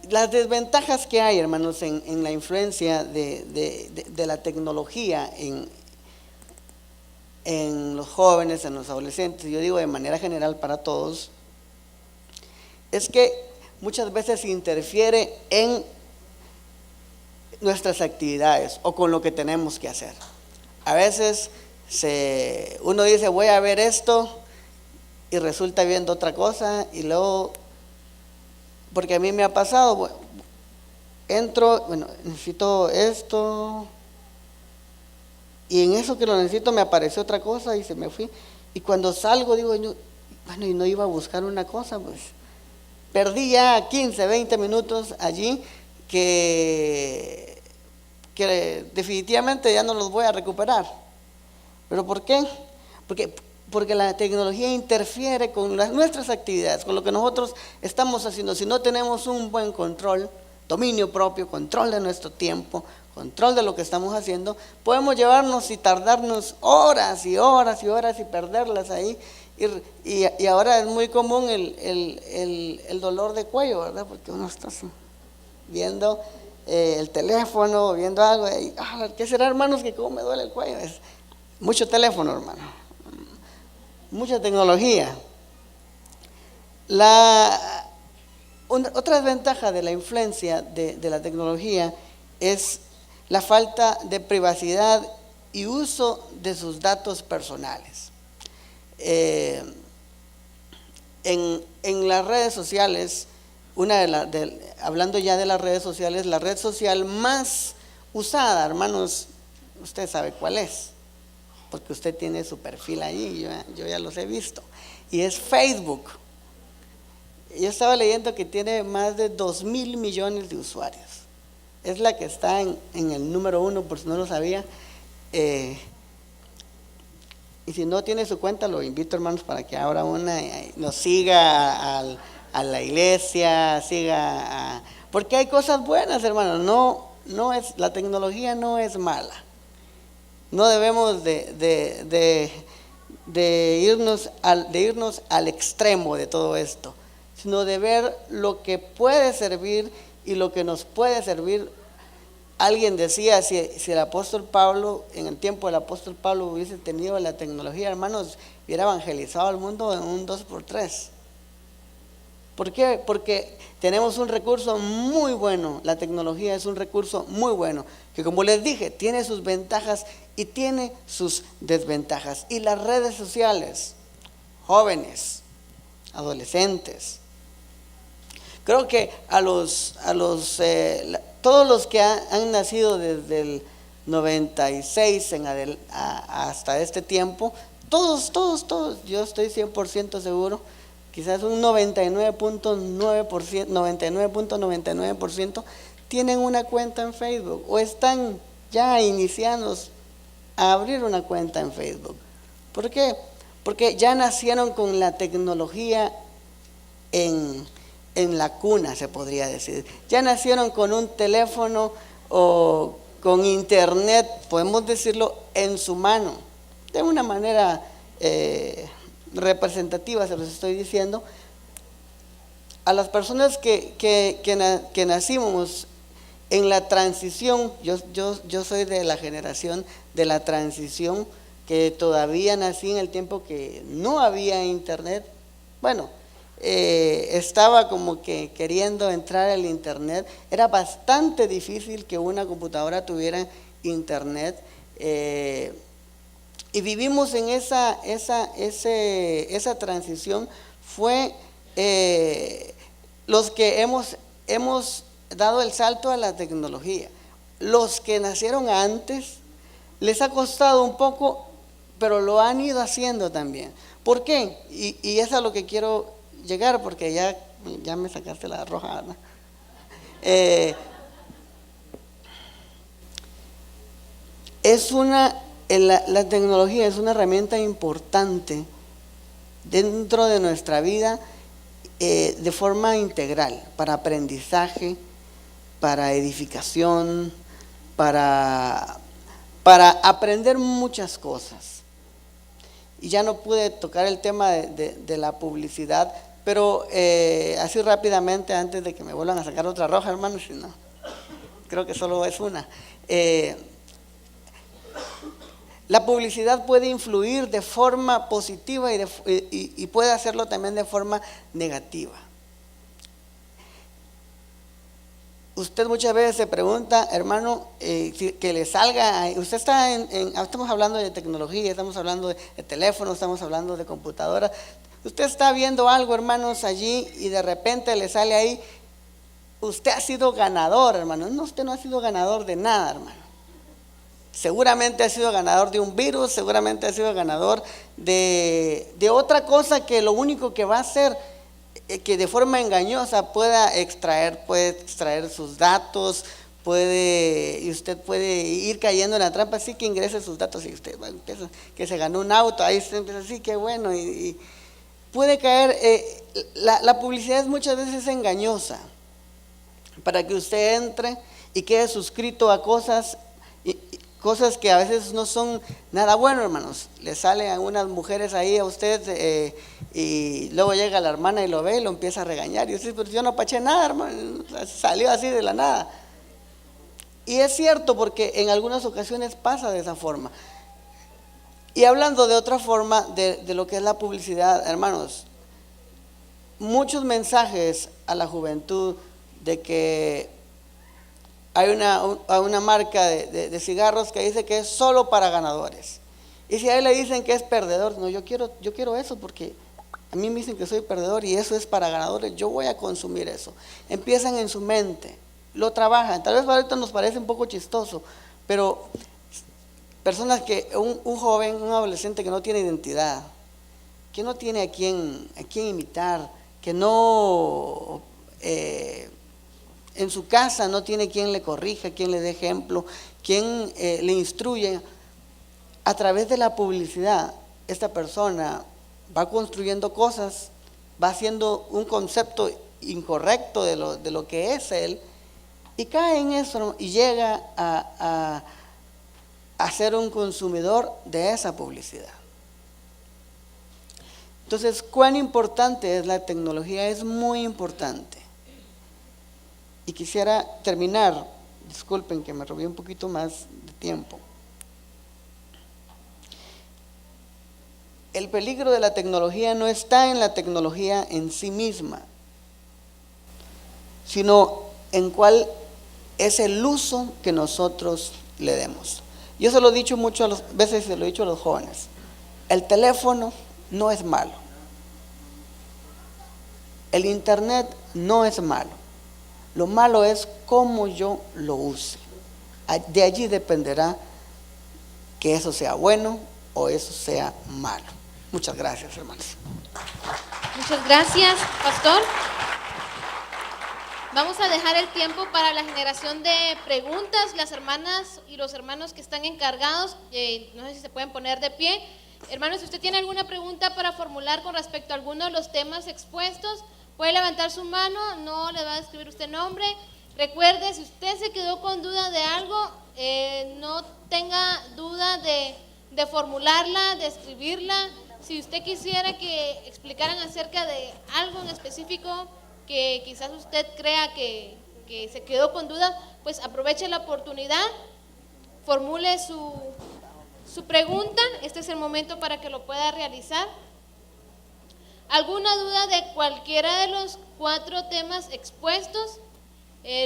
Las desventajas que hay, hermanos, en la influencia de la tecnología en los jóvenes, en los adolescentes, yo digo de manera general para todos, es que muchas veces interfiere en nuestras actividades o con lo que tenemos que hacer. A veces uno dice voy a ver esto y resulta viendo otra cosa, y luego, porque a mí me ha pasado, entro, necesito esto, y en eso que lo necesito me apareció otra cosa y se me fui, y cuando salgo digo, y no iba a buscar una cosa, pues perdí ya 15, 20 minutos allí que definitivamente ya no los voy a recuperar. ¿Pero por qué? Porque la tecnología interfiere con nuestras actividades, con lo que nosotros estamos haciendo. Si no tenemos un buen control, dominio propio, control de nuestro tiempo, control de lo que estamos haciendo, podemos llevarnos y tardarnos horas y horas y horas y perderlas ahí. Y ahora es muy común el dolor de cuello, ¿verdad? Porque uno está así, viendo el teléfono, viendo algo, y, ¿qué será, hermanos, que cómo me duele el cuello? Es mucho teléfono, hermano, mucha tecnología. Otra desventaja de la influencia de la tecnología es la falta de privacidad y uso de sus datos personales. En las redes sociales, hablando ya de las redes sociales, la red social más usada, hermanos, usted sabe cuál es, porque usted tiene su perfil ahí, yo ya los he visto, y es Facebook. Yo estaba leyendo que tiene más de 2,000 millones de usuarios. Es la que está en el número 1, por si no lo sabía. Y si no tiene su cuenta, lo invito, hermanos, para que abra una y nos siga a la iglesia, porque hay cosas buenas, hermanos. La tecnología no es mala. No debemos de irnos al extremo de todo esto, sino de ver lo que puede servir y lo que nos puede servir. Alguien decía, si el apóstol Pablo, en el tiempo del apóstol Pablo hubiese tenido la tecnología, hermanos, hubiera evangelizado al mundo en un 2x3. ¿Por qué? Porque tenemos un recurso muy bueno, la tecnología es un recurso muy bueno, que como les dije, tiene sus ventajas y tiene sus desventajas. Y las redes sociales, jóvenes, adolescentes, creo que todos los que han nacido desde el 96 hasta este tiempo, todos, yo estoy 100% seguro, quizás un 99.99% tienen una cuenta en Facebook o están ya iniciando a abrir una cuenta en Facebook. ¿Por qué? Porque ya nacieron con la tecnología en la cuna, se podría decir. Ya nacieron con un teléfono o con internet, podemos decirlo, en su mano. De una manera representativa se los estoy diciendo. A las personas que nacimos en la transición, yo soy de la generación de la transición, que todavía nací en el tiempo que no había internet. Bueno, estaba como que queriendo entrar al internet. Era bastante difícil que una computadora tuviera internet. Y vivimos en esa transición. Fue los que hemos dado el salto a la tecnología. Los que nacieron antes les ha costado un poco, pero lo han ido haciendo también. ¿Por qué? Y es a lo que quiero llegar, porque ya me sacaste la roja, ¿no? La tecnología es una herramienta importante dentro de nuestra vida, de forma integral, para aprendizaje, para edificación, para aprender muchas cosas. Y ya no pude tocar el tema de la publicidad, pero así rápidamente, antes de que me vuelvan a sacar otra roja, hermanos, si no, creo que solo es una. La publicidad puede influir de forma positiva y puede hacerlo también de forma negativa. Usted muchas veces se pregunta, hermano, que le salga, usted está estamos hablando de tecnología, estamos hablando de teléfonos, estamos hablando de computadoras. Usted está viendo algo, hermanos, allí y de repente le sale ahí, usted ha sido ganador, hermano. No, usted no ha sido ganador de nada, hermano. Seguramente ha sido ganador de un virus, seguramente ha sido ganador de otra cosa que lo único que va a hacer que de forma engañosa puede extraer sus datos, y usted puede ir cayendo en la trampa, así que ingrese sus datos y usted empieza que se ganó un auto, ahí se empieza así, qué bueno, y puede caer. La publicidad muchas veces es engañosa para que usted entre y quede suscrito a cosas que a veces no son nada bueno, hermanos. Le salen a unas mujeres ahí a usted y luego llega la hermana y lo ve y lo empieza a regañar. Y usted, pero yo no paché nada, hermano, salió así de la nada. Y es cierto, porque en algunas ocasiones pasa de esa forma. Y hablando de otra forma de lo que es la publicidad, hermanos, muchos mensajes a la juventud de que hay una marca de cigarros que dice que es solo para ganadores. Y si a él le dicen que es perdedor, no, yo quiero eso porque a mí me dicen que soy perdedor y eso es para ganadores, yo voy a consumir eso. Empiezan en su mente, lo trabajan. Tal vez ahorita nos parece un poco chistoso, pero personas un joven, un adolescente que no tiene identidad, que no tiene a quién imitar, que no... en su casa no tiene quien le corrija, quien le dé ejemplo, quien le instruya. A través de la publicidad, esta persona va construyendo cosas, va haciendo un concepto incorrecto de lo que es él, y cae en eso y llega a ser un consumidor de esa publicidad. Entonces, ¿cuán importante es la tecnología? Es muy importante. Y quisiera terminar, disculpen que me robé un poquito más de tiempo. El peligro de la tecnología no está en la tecnología en sí misma, sino en cuál es el uso que nosotros le demos. Yo se lo he dicho muchas veces, se lo he dicho a los jóvenes, el teléfono no es malo, el internet no es malo, lo malo es cómo yo lo use. De allí dependerá que eso sea bueno o eso sea malo. Muchas gracias, hermanos. Muchas gracias, pastor. Vamos a dejar el tiempo para la generación de preguntas. Las hermanas y los hermanos que están encargados, no sé si se pueden poner de pie. Hermanos, si usted tiene alguna pregunta para formular con respecto a alguno de los temas expuestos, puede levantar su mano, no le va a escribir usted nombre. Recuerde, si usted se quedó con duda de algo, no tenga duda de formularla, de escribirla. Si usted quisiera que explicaran acerca de algo en específico que quizás usted crea que se quedó con duda, pues aproveche la oportunidad, formule su pregunta. Este es el momento para que lo pueda realizar. ¿Alguna duda de cualquiera de los 4 temas expuestos?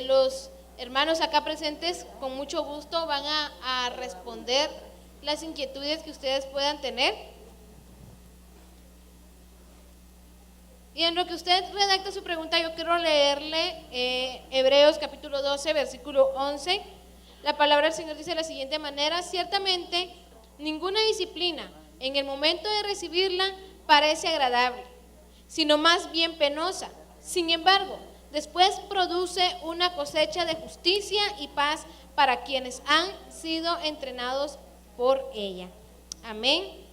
Los hermanos acá presentes con mucho gusto van a responder las inquietudes que ustedes puedan tener. Y en lo que usted redacta su pregunta, yo quiero leerle Hebreos capítulo 12, versículo 11. La palabra del Señor dice de la siguiente manera: ciertamente ninguna disciplina en el momento de recibirla parece agradable, sino más bien penosa. Sin embargo, después produce una cosecha de justicia y paz para quienes han sido entrenados por ella. Amén.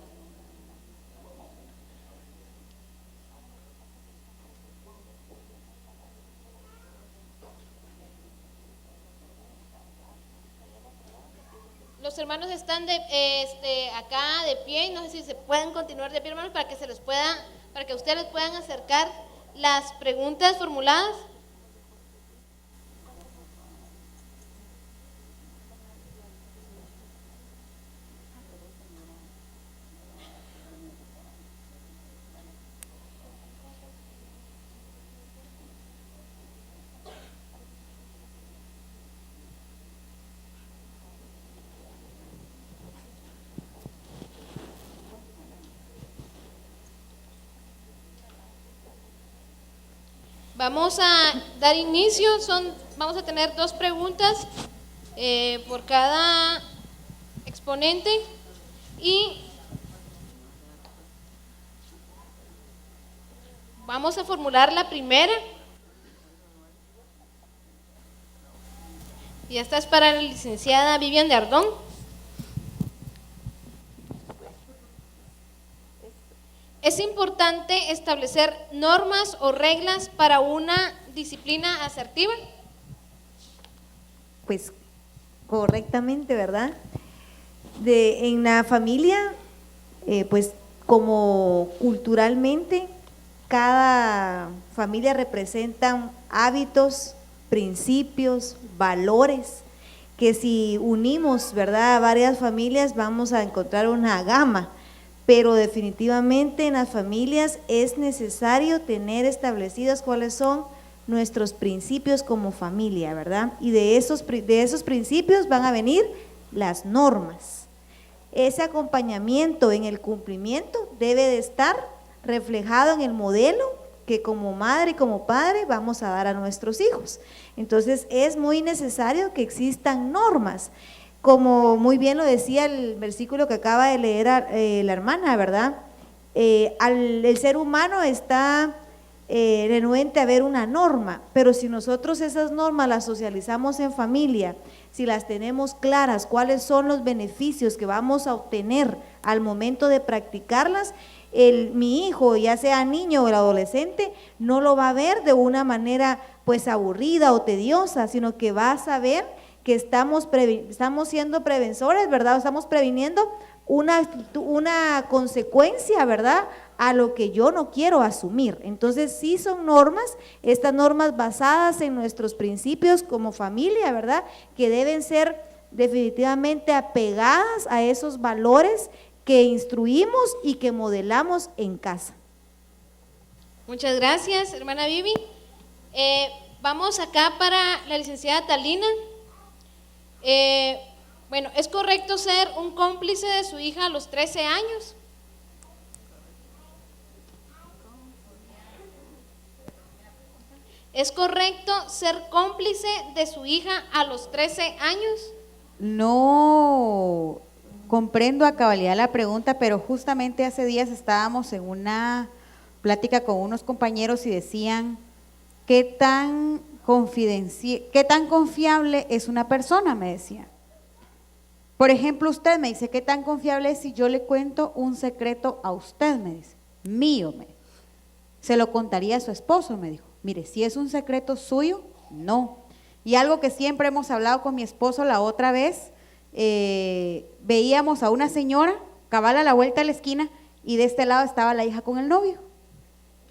Los hermanos están acá de pie, no sé si se pueden continuar de pie, hermanos, para que ustedes puedan acercar las preguntas formuladas. Vamos a dar inicio, vamos a tener 2 preguntas por cada exponente y vamos a formular la primera. Y esta es para la licenciada Vivian de Ardón. ¿Es importante establecer normas o reglas para una disciplina asertiva? Pues correctamente, ¿verdad? En la familia, pues como culturalmente, cada familia representa hábitos, principios, valores, que si unimos, ¿verdad?, a varias familias vamos a encontrar una gama. Pero definitivamente en las familias es necesario tener establecidos cuáles son nuestros principios como familia, ¿verdad? Y de esos principios van a venir las normas. Ese acompañamiento en el cumplimiento debe de estar reflejado en el modelo que como madre y como padre vamos a dar a nuestros hijos. Entonces es muy necesario que existan normas. Como muy bien lo decía el versículo que acaba de leer la hermana, ¿verdad? El ser humano está renuente a ver una norma, pero si nosotros esas normas las socializamos en familia, si las tenemos claras, cuáles son los beneficios que vamos a obtener al momento de practicarlas, mi hijo, ya sea niño o el adolescente, no lo va a ver de una manera pues aburrida o tediosa, sino que va a saber que estamos siendo prevenciones, ¿verdad? Estamos previniendo una consecuencia, ¿verdad?, a lo que yo no quiero asumir. Entonces sí son normas, estas normas basadas en nuestros principios como familia, ¿verdad?, que deben ser definitivamente apegadas a esos valores que instruimos y que modelamos en casa. Muchas gracias, hermana Vivi. vamos acá para la licenciada Talina. Bueno, ¿es correcto ser un cómplice de su hija a los 13 años? ¿Es correcto ser cómplice de su hija a los 13 años? No comprendo a cabalidad la pregunta, pero justamente hace días estábamos en una plática con unos compañeros y decían, ¿qué tan confiable es una persona? Me decían. Por ejemplo, usted me dice, ¿qué tan confiable es si yo le cuento un secreto a usted? Me dice, mío, me dice. Se lo contaría a su esposo, me dijo. Mire, si es un secreto suyo, no. Y algo que siempre hemos hablado con mi esposo la otra vez, veíamos a una señora cabal a la vuelta de la esquina y de este lado estaba la hija con el novio.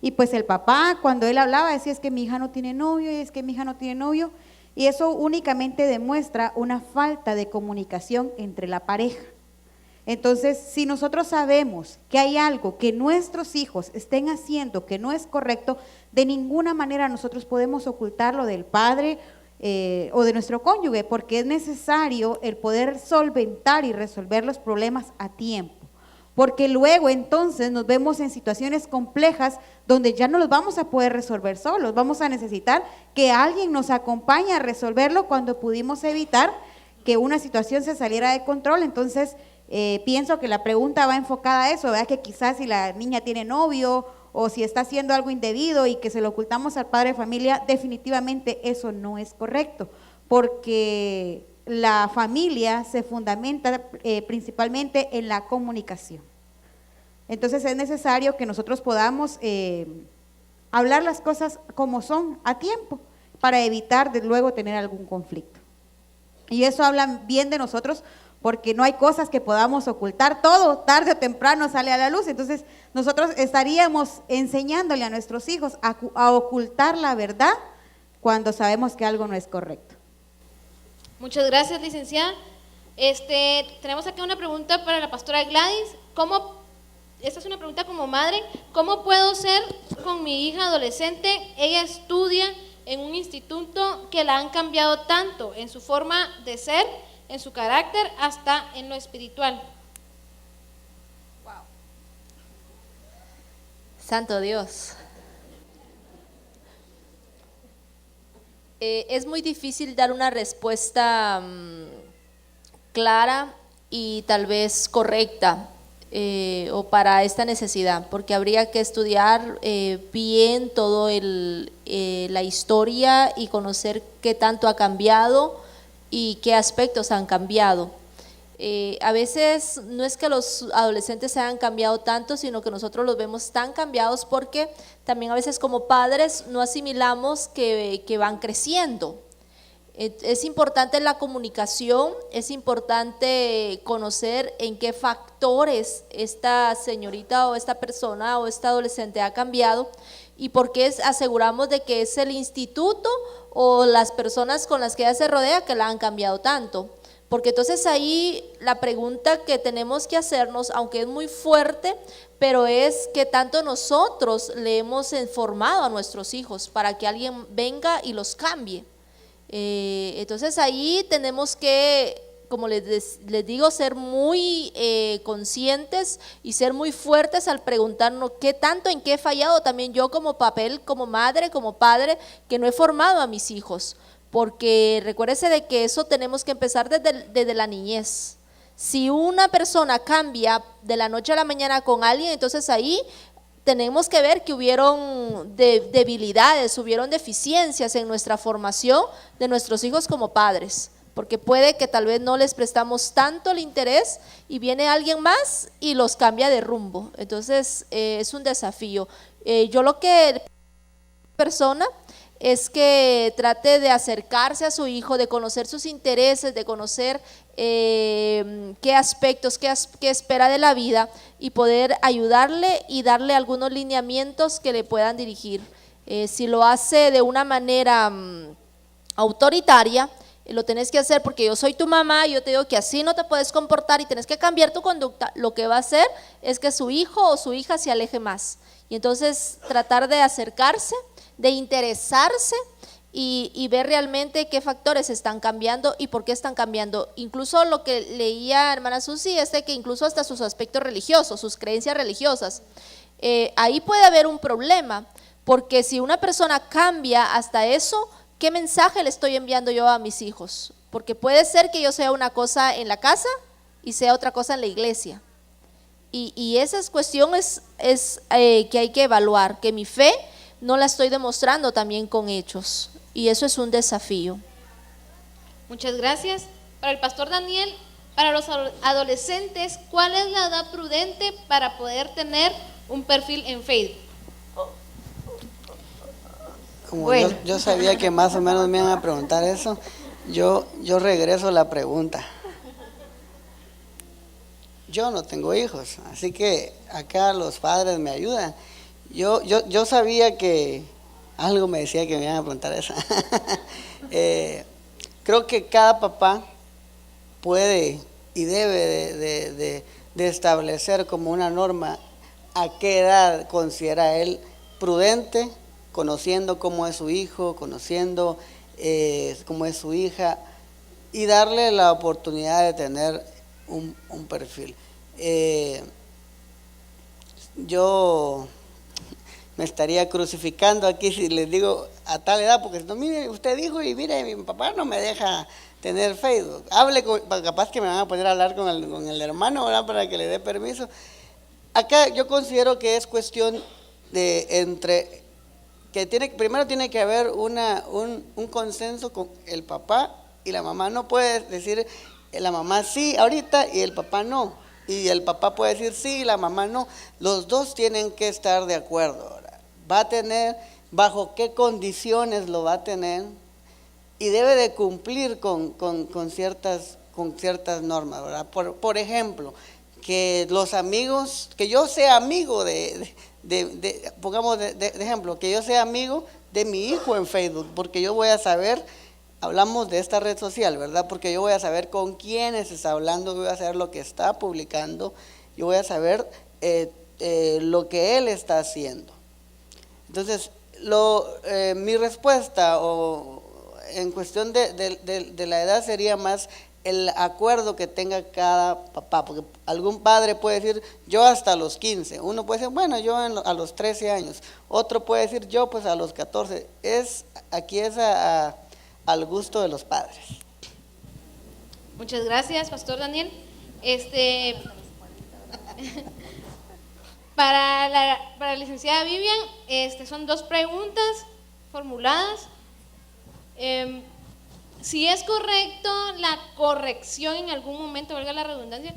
Y pues el papá, cuando él hablaba, decía, es que mi hija no tiene novio, y es que mi hija no tiene novio. Y eso únicamente demuestra una falta de comunicación entre la pareja. Entonces, si nosotros sabemos que hay algo que nuestros hijos estén haciendo que no es correcto, de ninguna manera nosotros podemos ocultarlo del padre o de nuestro cónyuge, porque es necesario el poder solventar y resolver los problemas a tiempo. Porque luego entonces nos vemos en situaciones complejas donde ya no los vamos a poder resolver solos, vamos a necesitar que alguien nos acompañe a resolverlo cuando pudimos evitar que una situación se saliera de control. Entonces, pienso que la pregunta va enfocada a eso, ¿verdad? Que quizás si la niña tiene novio o si está haciendo algo indebido y que se lo ocultamos al padre de familia, definitivamente eso no es correcto, porque la familia se fundamenta principalmente en la comunicación. Entonces es necesario que nosotros podamos hablar las cosas como son a tiempo para evitar de luego tener algún conflicto. Y eso habla bien de nosotros, porque no hay cosas que podamos ocultar, todo tarde o temprano sale a la luz. Entonces nosotros estaríamos enseñándole a nuestros hijos a ocultar la verdad cuando sabemos que algo no es correcto. Muchas gracias, licenciada. Tenemos acá una pregunta para la pastora Gladys. Esta es una pregunta como madre. ¿Cómo puedo ser con mi hija adolescente? Ella estudia en un instituto que la han cambiado tanto en su forma de ser, en su carácter, hasta en lo espiritual. Wow. Santo Dios. Es muy difícil dar una respuesta clara y tal vez correcta o para esta necesidad, porque habría que estudiar bien todo la historia y conocer qué tanto ha cambiado y qué aspectos han cambiado. A veces no es que los adolescentes se hayan cambiado tanto, sino que nosotros los vemos tan cambiados porque también a veces como padres no asimilamos que van creciendo. Es importante la comunicación, es importante conocer en qué factores esta señorita o esta persona o esta adolescente ha cambiado y por qué aseguramos de que es el instituto o las personas con las que ella se rodea que la han cambiado tanto. Porque entonces ahí la pregunta que tenemos que hacernos, aunque es muy fuerte, pero es que tanto nosotros le hemos informado a nuestros hijos para que alguien venga y los cambie. Entonces ahí tenemos que, como les digo, ser muy conscientes y ser muy fuertes al preguntarnos qué tanto, en qué he fallado también yo como papel, como madre, como padre, que no he formado a mis hijos. Porque recuérdese de que eso tenemos que empezar desde la niñez. Si una persona cambia de la noche a la mañana con alguien, entonces ahí tenemos que ver que hubieron debilidades, hubieron deficiencias en nuestra formación de nuestros hijos como padres, porque puede que tal vez no les prestamos tanto el interés y viene alguien más y los cambia de rumbo. Entonces es un desafío. Yo lo que persona es que trate de acercarse a su hijo, de conocer sus intereses, de conocer qué aspectos, qué espera de la vida y poder ayudarle y darle algunos lineamientos que le puedan dirigir. Si lo hace de una manera autoritaria, lo tenés que hacer porque yo soy tu mamá y yo te digo que así no te puedes comportar y tenés que cambiar tu conducta, lo que va a hacer es que su hijo o su hija se aleje más. Y entonces tratar de acercarse, de interesarse y ver realmente qué factores están cambiando y por qué están cambiando. Incluso lo que leía hermana Susi es de que incluso hasta sus aspectos religiosos, sus creencias religiosas, ahí puede haber un problema, porque si una persona cambia hasta eso, ¿qué mensaje le estoy enviando yo a mis hijos? Porque puede ser que yo sea una cosa en la casa y sea otra cosa en la iglesia. Y esas cuestiones es que hay que evaluar, que mi fe no la estoy demostrando también con hechos. Y eso es un desafío. Muchas gracias. Para el pastor Daniel, para los adolescentes, ¿cuál es la edad prudente para poder tener un perfil en Facebook? Como Bueno. yo sabía que más o menos me iban a preguntar eso, yo regreso la pregunta. Yo no tengo hijos, así que acá los padres me ayudan. Yo sabía que algo me decía que me iban a preguntar eso. Creo que cada papá puede y debe de establecer como una norma a qué edad considera él prudente, conociendo cómo es su hijo, conociendo cómo es su hija, y darle la oportunidad de tener un perfil. Yo me estaría crucificando aquí si les digo a tal edad, porque no, mire, usted dijo y mire, mi papá no me deja tener Facebook. Capaz que me van a poner a hablar con el hermano, ¿verdad?, para que le dé permiso. Acá yo considero que es cuestión de primero tiene que haber un consenso con el papá y la mamá. No puede decir la mamá sí ahorita y el papá no, y el papá puede decir sí y la mamá no. Los dos tienen que estar de acuerdo, ¿verdad? Va a tener, bajo qué condiciones lo va a tener, y debe de cumplir con ciertas normas, ¿verdad? Por ejemplo, que los amigos, que yo sea amigo pongamos de ejemplo, que yo sea amigo de mi hijo en Facebook, porque yo voy a saber, hablamos de esta red social, ¿verdad? Porque yo voy a saber con quiénes está hablando, voy a saber lo que está publicando, yo voy a saber lo que él está haciendo. Entonces, mi respuesta en cuestión de la edad sería más el acuerdo que tenga cada papá, porque algún padre puede decir yo hasta los 15, uno puede decir bueno yo a los 13 años, otro puede decir yo pues a los 14, aquí es al gusto de los padres. Muchas gracias, pastor Daniel. Para la licenciada Vivian, son 2 preguntas formuladas. Si es correcto la corrección en algún momento, valga la redundancia,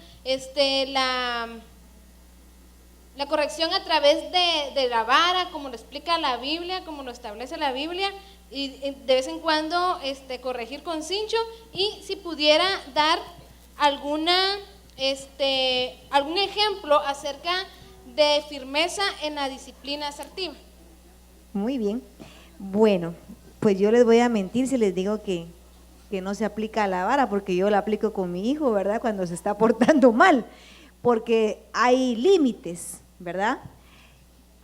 la corrección a través de la vara, como lo explica la Biblia, como lo establece la Biblia, y de vez en cuando corregir con cincho, y si pudiera dar algún ejemplo acerca de firmeza en la disciplina asertiva. Muy bien. Bueno, pues yo les voy a mentir si les digo que no se aplica a la vara, porque yo la aplico con mi hijo, ¿verdad?, cuando se está portando mal, porque hay límites, ¿verdad?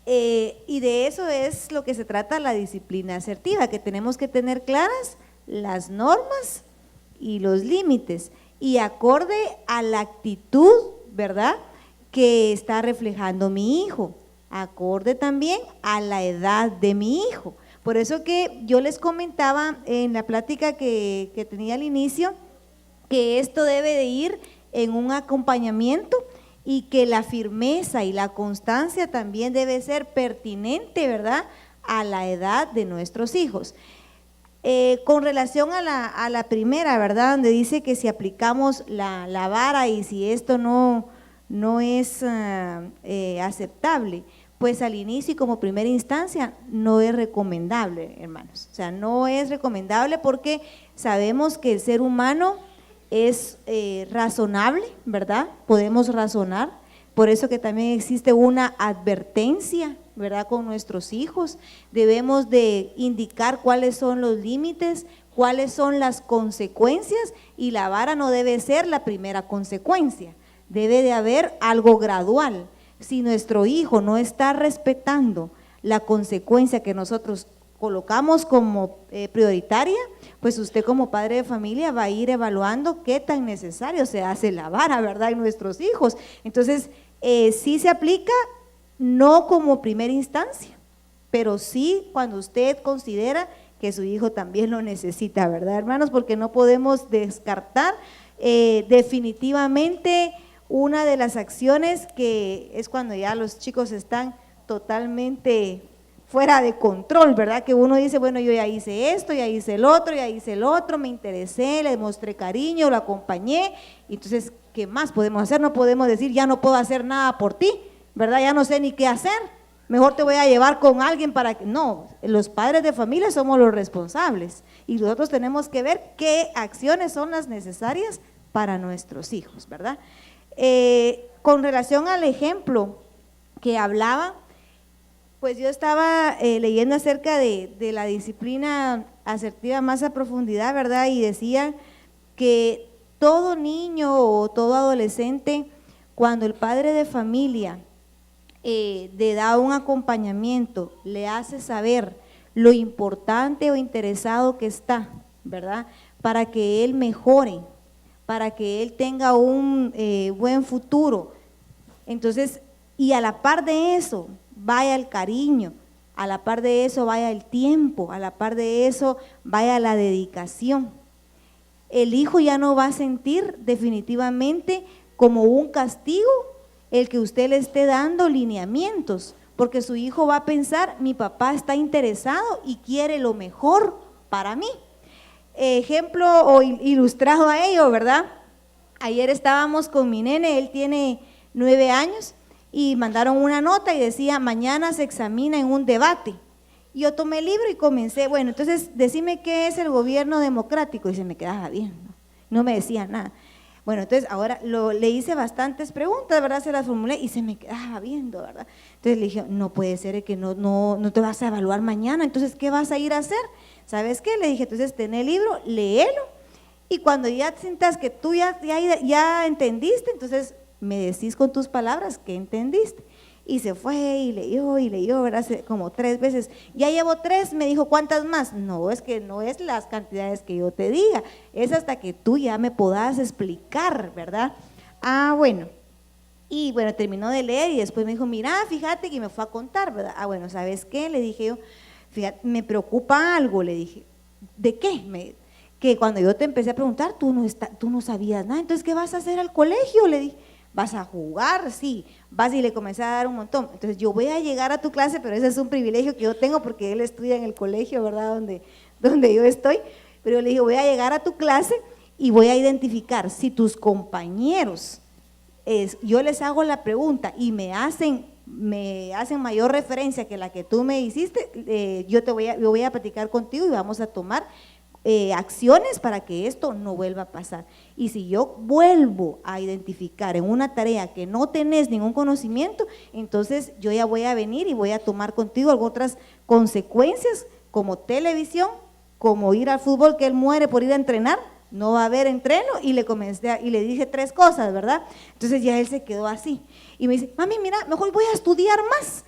Y de eso es lo que se trata la disciplina asertiva, que tenemos que tener claras las normas y los límites, y acorde a la actitud, ¿verdad?, que está reflejando mi hijo, acorde también a la edad de mi hijo. Por eso que yo les comentaba en la plática que tenía al inicio, que esto debe de ir en un acompañamiento, y que la firmeza y la constancia también debe ser pertinente, ¿verdad?, a la edad de nuestros hijos. Con relación a la primera, ¿verdad?, donde dice que si aplicamos la vara y si esto no es aceptable, pues al inicio y como primera instancia no es recomendable, hermanos. O sea, no es recomendable porque sabemos que el ser humano es razonable, ¿verdad? Podemos razonar, por eso que también existe una advertencia, ¿verdad?, con nuestros hijos. Debemos de indicar cuáles son los límites, cuáles son las consecuencias, y la vara no debe ser la primera consecuencia, debe de haber algo gradual. Si nuestro hijo no está respetando la consecuencia que nosotros colocamos como prioritaria, pues usted como padre de familia va a ir evaluando qué tan necesario se hace la vara, ¿verdad?, en nuestros hijos. Entonces, sí se aplica, no como primera instancia, pero sí cuando usted considera que su hijo también lo necesita, ¿verdad, hermanos? Porque no podemos descartar definitivamente una de las acciones que es cuando ya los chicos están totalmente fuera de control, ¿verdad? Que uno dice, bueno, yo ya hice esto, ya hice el otro, me interesé, le mostré cariño, lo acompañé, entonces, ¿qué más podemos hacer? No podemos decir, ya no puedo hacer nada por ti, ¿verdad? Ya no sé ni qué hacer, mejor te voy a llevar con alguien para que… No, los padres de familia somos los responsables y nosotros tenemos que ver qué acciones son las necesarias para nuestros hijos, ¿verdad? Con relación al ejemplo que hablaba, pues yo estaba leyendo acerca de la disciplina asertiva más a profundidad, ¿verdad? Y decía que todo niño o todo adolescente, cuando el padre de familia le da un acompañamiento, le hace saber lo importante o interesado que está, ¿verdad? Para que él mejore, para que él tenga un buen futuro. Entonces, y a la par de eso, vaya el cariño, a la par de eso vaya el tiempo, a la par de eso vaya la dedicación. El hijo ya no va a sentir definitivamente como un castigo el que usted le esté dando lineamientos, porque su hijo va a pensar, mi papá está interesado y quiere lo mejor para mí. Ejemplo o ilustrado a ello, ¿verdad? Ayer estábamos con mi nene, él tiene 9 años, y mandaron una nota y decía, mañana se examina en un debate. Y yo tomé el libro y comencé, bueno, entonces decime qué es el gobierno democrático, y se me quedaba bien, no me decía nada. Bueno, entonces ahora le hice bastantes preguntas, ¿verdad? Se las formulé y se me quedaba viendo, ¿verdad? Entonces le dije, no puede ser que no te vas a evaluar mañana, entonces ¿qué vas a ir a hacer? ¿Sabes qué? Le dije, entonces ten el libro, léelo, y cuando ya sientas que tú ya entendiste, entonces me decís con tus palabras qué entendiste. Y se fue y leyó, ¿verdad? Como 3 veces. Ya llevo 3, me dijo, ¿cuántas más? No, es que no es las cantidades que yo te diga, es hasta que tú ya me puedas explicar, ¿verdad? Ah, bueno. Y bueno, terminó de leer y después me dijo, mira, fíjate que me fue a contar, ¿verdad? Ah, bueno, ¿sabes qué? Le dije yo, fíjate, me preocupa algo, le dije. ¿De qué? Que cuando yo te empecé a preguntar, tú no sabías nada, entonces, ¿qué vas a hacer al colegio? Le dije. ¿Vas a jugar? Sí. Vas y le comencé a dar un montón. Entonces yo voy a llegar a tu clase, pero ese es un privilegio que yo tengo porque él estudia en el colegio, ¿verdad? Donde yo estoy. Pero yo le dije, voy a llegar a tu clase y voy a identificar si tus compañeros, yo les hago la pregunta y me hacen mayor referencia que la que tú me hiciste, yo voy a platicar contigo y vamos a tomar acciones para que esto no vuelva a pasar. Y si yo vuelvo a identificar en una tarea que no tenés ningún conocimiento, entonces yo ya voy a venir y voy a tomar contigo otras consecuencias, como televisión, como ir al fútbol, que él muere por ir a entrenar, no va a haber entreno, y le dije 3 cosas, ¿verdad? Entonces ya él se quedó así y me dice, mami, mira, mejor voy a estudiar más,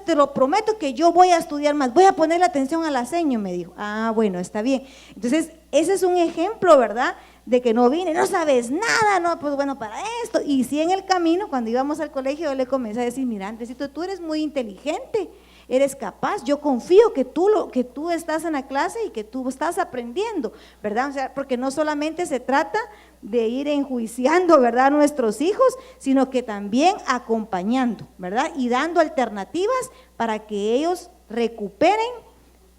te lo prometo que yo voy a estudiar más, voy a ponerle atención a la seño, me dijo. Ah, bueno, está bien. Entonces ese es un ejemplo, ¿verdad?, de que no vine, no sabes nada, no, pues bueno, para esto. Y sí, en el camino, cuando íbamos al colegio, yo le comencé a decir, mira, Andresito, tú eres muy inteligente, eres capaz, yo confío que tú estás en la clase y que tú estás aprendiendo, ¿verdad? O sea, porque no solamente se trata de ir enjuiciando, ¿verdad?, a nuestros hijos, sino que también acompañando, ¿verdad?, y dando alternativas para que ellos recuperen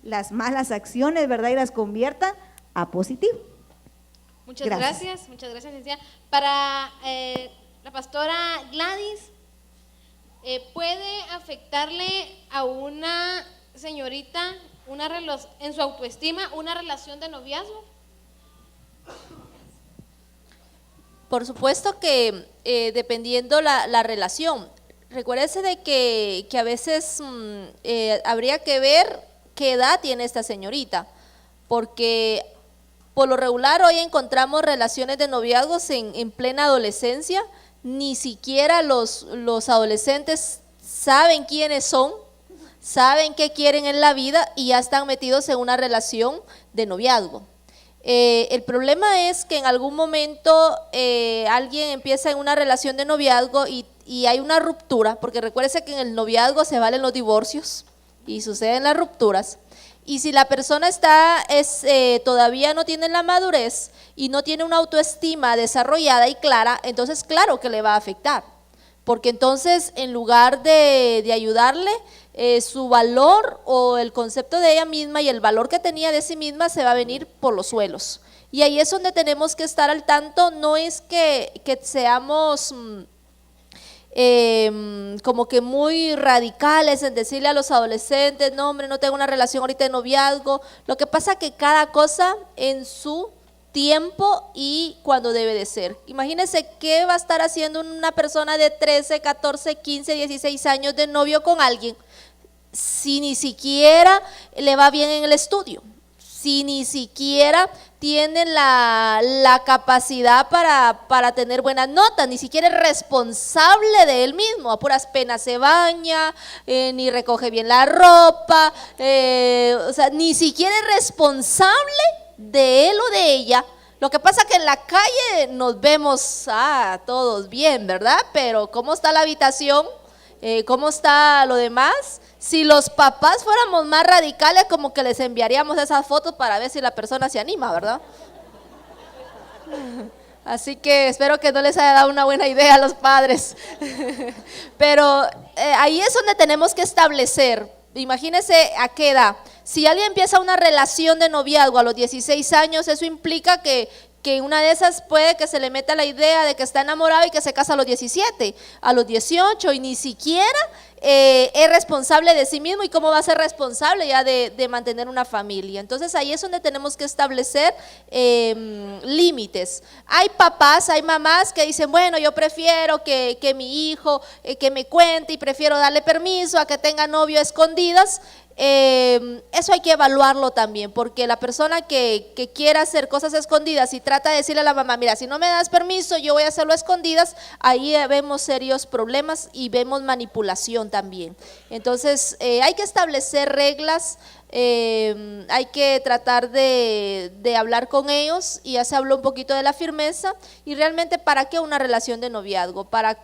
las malas acciones, ¿verdad?, y las conviertan a positivo. Muchas gracias, licenciada. Para la pastora Gladys, ¿puede afectarle a una señorita en su autoestima una relación de noviazgo? Por supuesto que dependiendo la relación, recuérdese de que a veces habría que ver qué edad tiene esta señorita, porque por lo regular hoy encontramos relaciones de noviazgos en plena adolescencia, ni siquiera los adolescentes saben quiénes son, saben qué quieren en la vida y ya están metidos en una relación de noviazgo. El problema es que en algún momento alguien empieza en una relación de noviazgo y hay una ruptura, porque recuérdese que en el noviazgo se valen los divorcios y suceden las rupturas. Y si la persona todavía no tiene la madurez y no tiene una autoestima desarrollada y clara, entonces claro que le va a afectar. Porque entonces en lugar de ayudarle, su valor o el concepto de ella misma y el valor que tenía de sí misma se va a venir por los suelos. Y ahí es donde tenemos que estar al tanto, no es que seamos como que muy radicales en decirle a los adolescentes, no hombre, no tengo una relación ahorita de noviazgo. Lo que pasa es que cada cosa en su tiempo y cuando debe de ser. Imagínense qué va a estar haciendo una persona de 13, 14, 15, 16 años de novio con alguien si ni siquiera le va bien en el estudio, si ni siquiera tiene la capacidad para tener buenas notas, ni siquiera es responsable de él mismo, a puras penas se baña, ni recoge bien la ropa, o sea, ni siquiera es responsable de él o de ella. Lo que pasa que en la calle nos vemos todos bien, ¿verdad? Pero ¿cómo está la habitación? ¿Cómo está lo demás? Si los papás fuéramos más radicales, como que les enviaríamos esas fotos para ver si la persona se anima, ¿verdad? Así que espero que no les haya dado una buena idea a los padres. Pero ahí es donde tenemos que establecer. Imagínense a qué edad. Si alguien empieza una relación de noviazgo a los 16 años, eso implica que una de esas puede que se le meta la idea de que está enamorado y que se casa a los 17, a los 18 y ni siquiera es responsable de sí mismo. ¿Y cómo va a ser responsable ya de mantener una familia? Entonces ahí es donde tenemos que establecer límites. Hay papás, hay mamás que dicen, bueno, yo prefiero que mi hijo que me cuente y prefiero darle permiso a que tenga novio a escondidas. Eso hay que evaluarlo también, porque la persona que quiera hacer cosas escondidas y trata de decirle a la mamá, mira, si no me das permiso, yo voy a hacerlo a escondidas, ahí vemos serios problemas y vemos manipulación también. Entonces hay que establecer reglas, hay que tratar de hablar con ellos, y ya se habló un poquito de la firmeza. Y realmente, ¿para qué una relación de noviazgo? ¿Para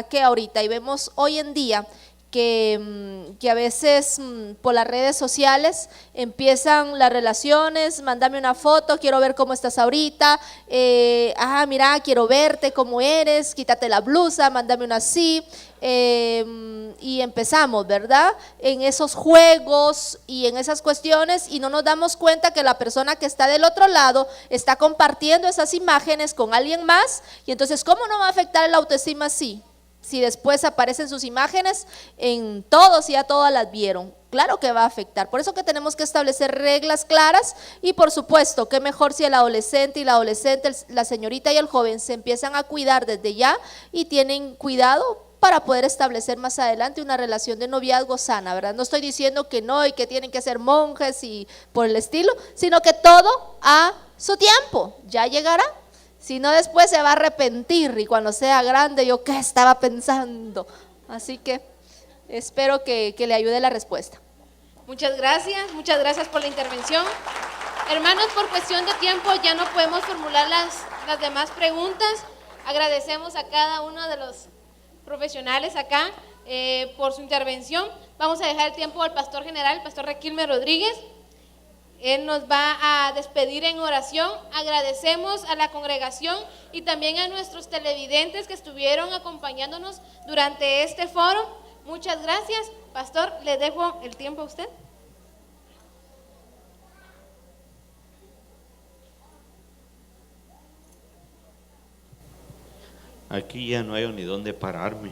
qué ahorita? Y vemos hoy en día que a veces por las redes sociales empiezan las relaciones, mándame una foto, quiero ver cómo estás ahorita, mira, quiero verte cómo eres, quítate la blusa, mándame una así, y empezamos, ¿verdad? En esos juegos y en esas cuestiones, y no nos damos cuenta que la persona que está del otro lado está compartiendo esas imágenes con alguien más, y entonces ¿cómo no va a afectar la autoestima así? Si después aparecen sus imágenes en todos y ya todas las vieron, claro que va a afectar. Por eso que tenemos que establecer reglas claras, y por supuesto, qué mejor si el adolescente y la adolescente, la señorita y el joven se empiezan a cuidar desde ya y tienen cuidado para poder establecer más adelante una relación de noviazgo sana, ¿verdad? No estoy diciendo que no y que tienen que ser monjes y por el estilo, sino que todo a su tiempo, ya llegará. Si no, después se va a arrepentir, y cuando sea grande, yo qué estaba pensando. Así que espero que le ayude la respuesta. Muchas gracias por la intervención. Hermanos, por cuestión de tiempo ya no podemos formular las demás preguntas. Agradecemos a cada uno de los profesionales acá por su intervención. Vamos a dejar el tiempo al pastor general, el pastor Requilme Rodríguez. Él nos va a despedir en oración. Agradecemos a la congregación y también a nuestros televidentes que estuvieron acompañándonos durante este foro. Muchas gracias. Pastor, le dejo el tiempo a usted. Aquí ya no hay ni dónde pararme.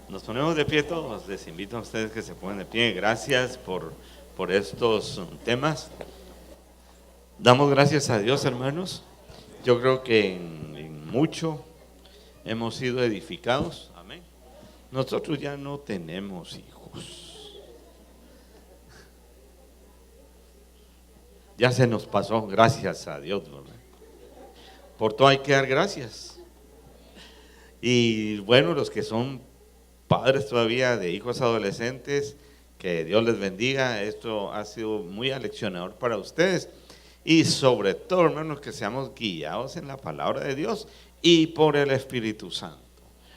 Nos ponemos de pie todos. Les invito a ustedes que se pongan de pie. Gracias por estos temas. Damos gracias a Dios, hermanos. Yo creo que en mucho hemos sido edificados. Amén. Nosotros ya no tenemos hijos. Ya se nos pasó, gracias a Dios, ¿verdad? Por todo hay que dar gracias. Y bueno, los que son padres todavía de hijos adolescentes, Que Dios les bendiga. Esto ha sido muy aleccionador para ustedes. Y sobre todo, hermanos, que seamos guiados en la palabra de Dios y por el Espíritu Santo.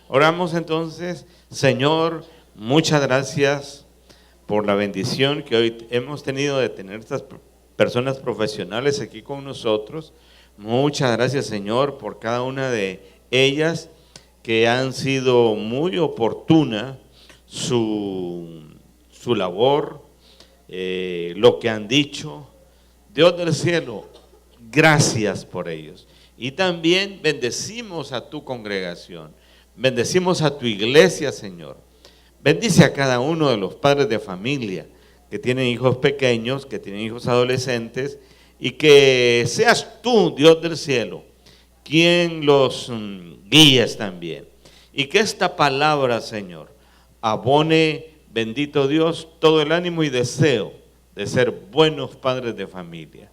Oramos entonces. Señor, muchas gracias por la bendición que hoy hemos tenido de tener estas personas profesionales aquí con nosotros. Muchas gracias, Señor, por cada una de ellas que han sido muy oportuna su labor, lo que han dicho. Dios del cielo, gracias por ellos. Y también bendecimos a tu congregación, bendecimos a tu iglesia, Señor. Bendice a cada uno de los padres de familia que tienen hijos pequeños, que tienen hijos adolescentes, y que seas tú, Dios del cielo, quien los guíes también. Y que esta palabra, Señor, abone, bendito Dios, todo el ánimo y deseo de ser buenos padres de familia.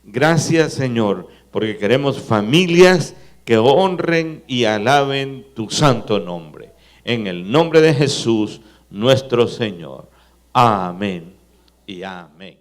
Gracias, Señor, porque queremos familias que honren y alaben tu santo nombre. En el nombre de Jesús, nuestro Señor. Amén y amén.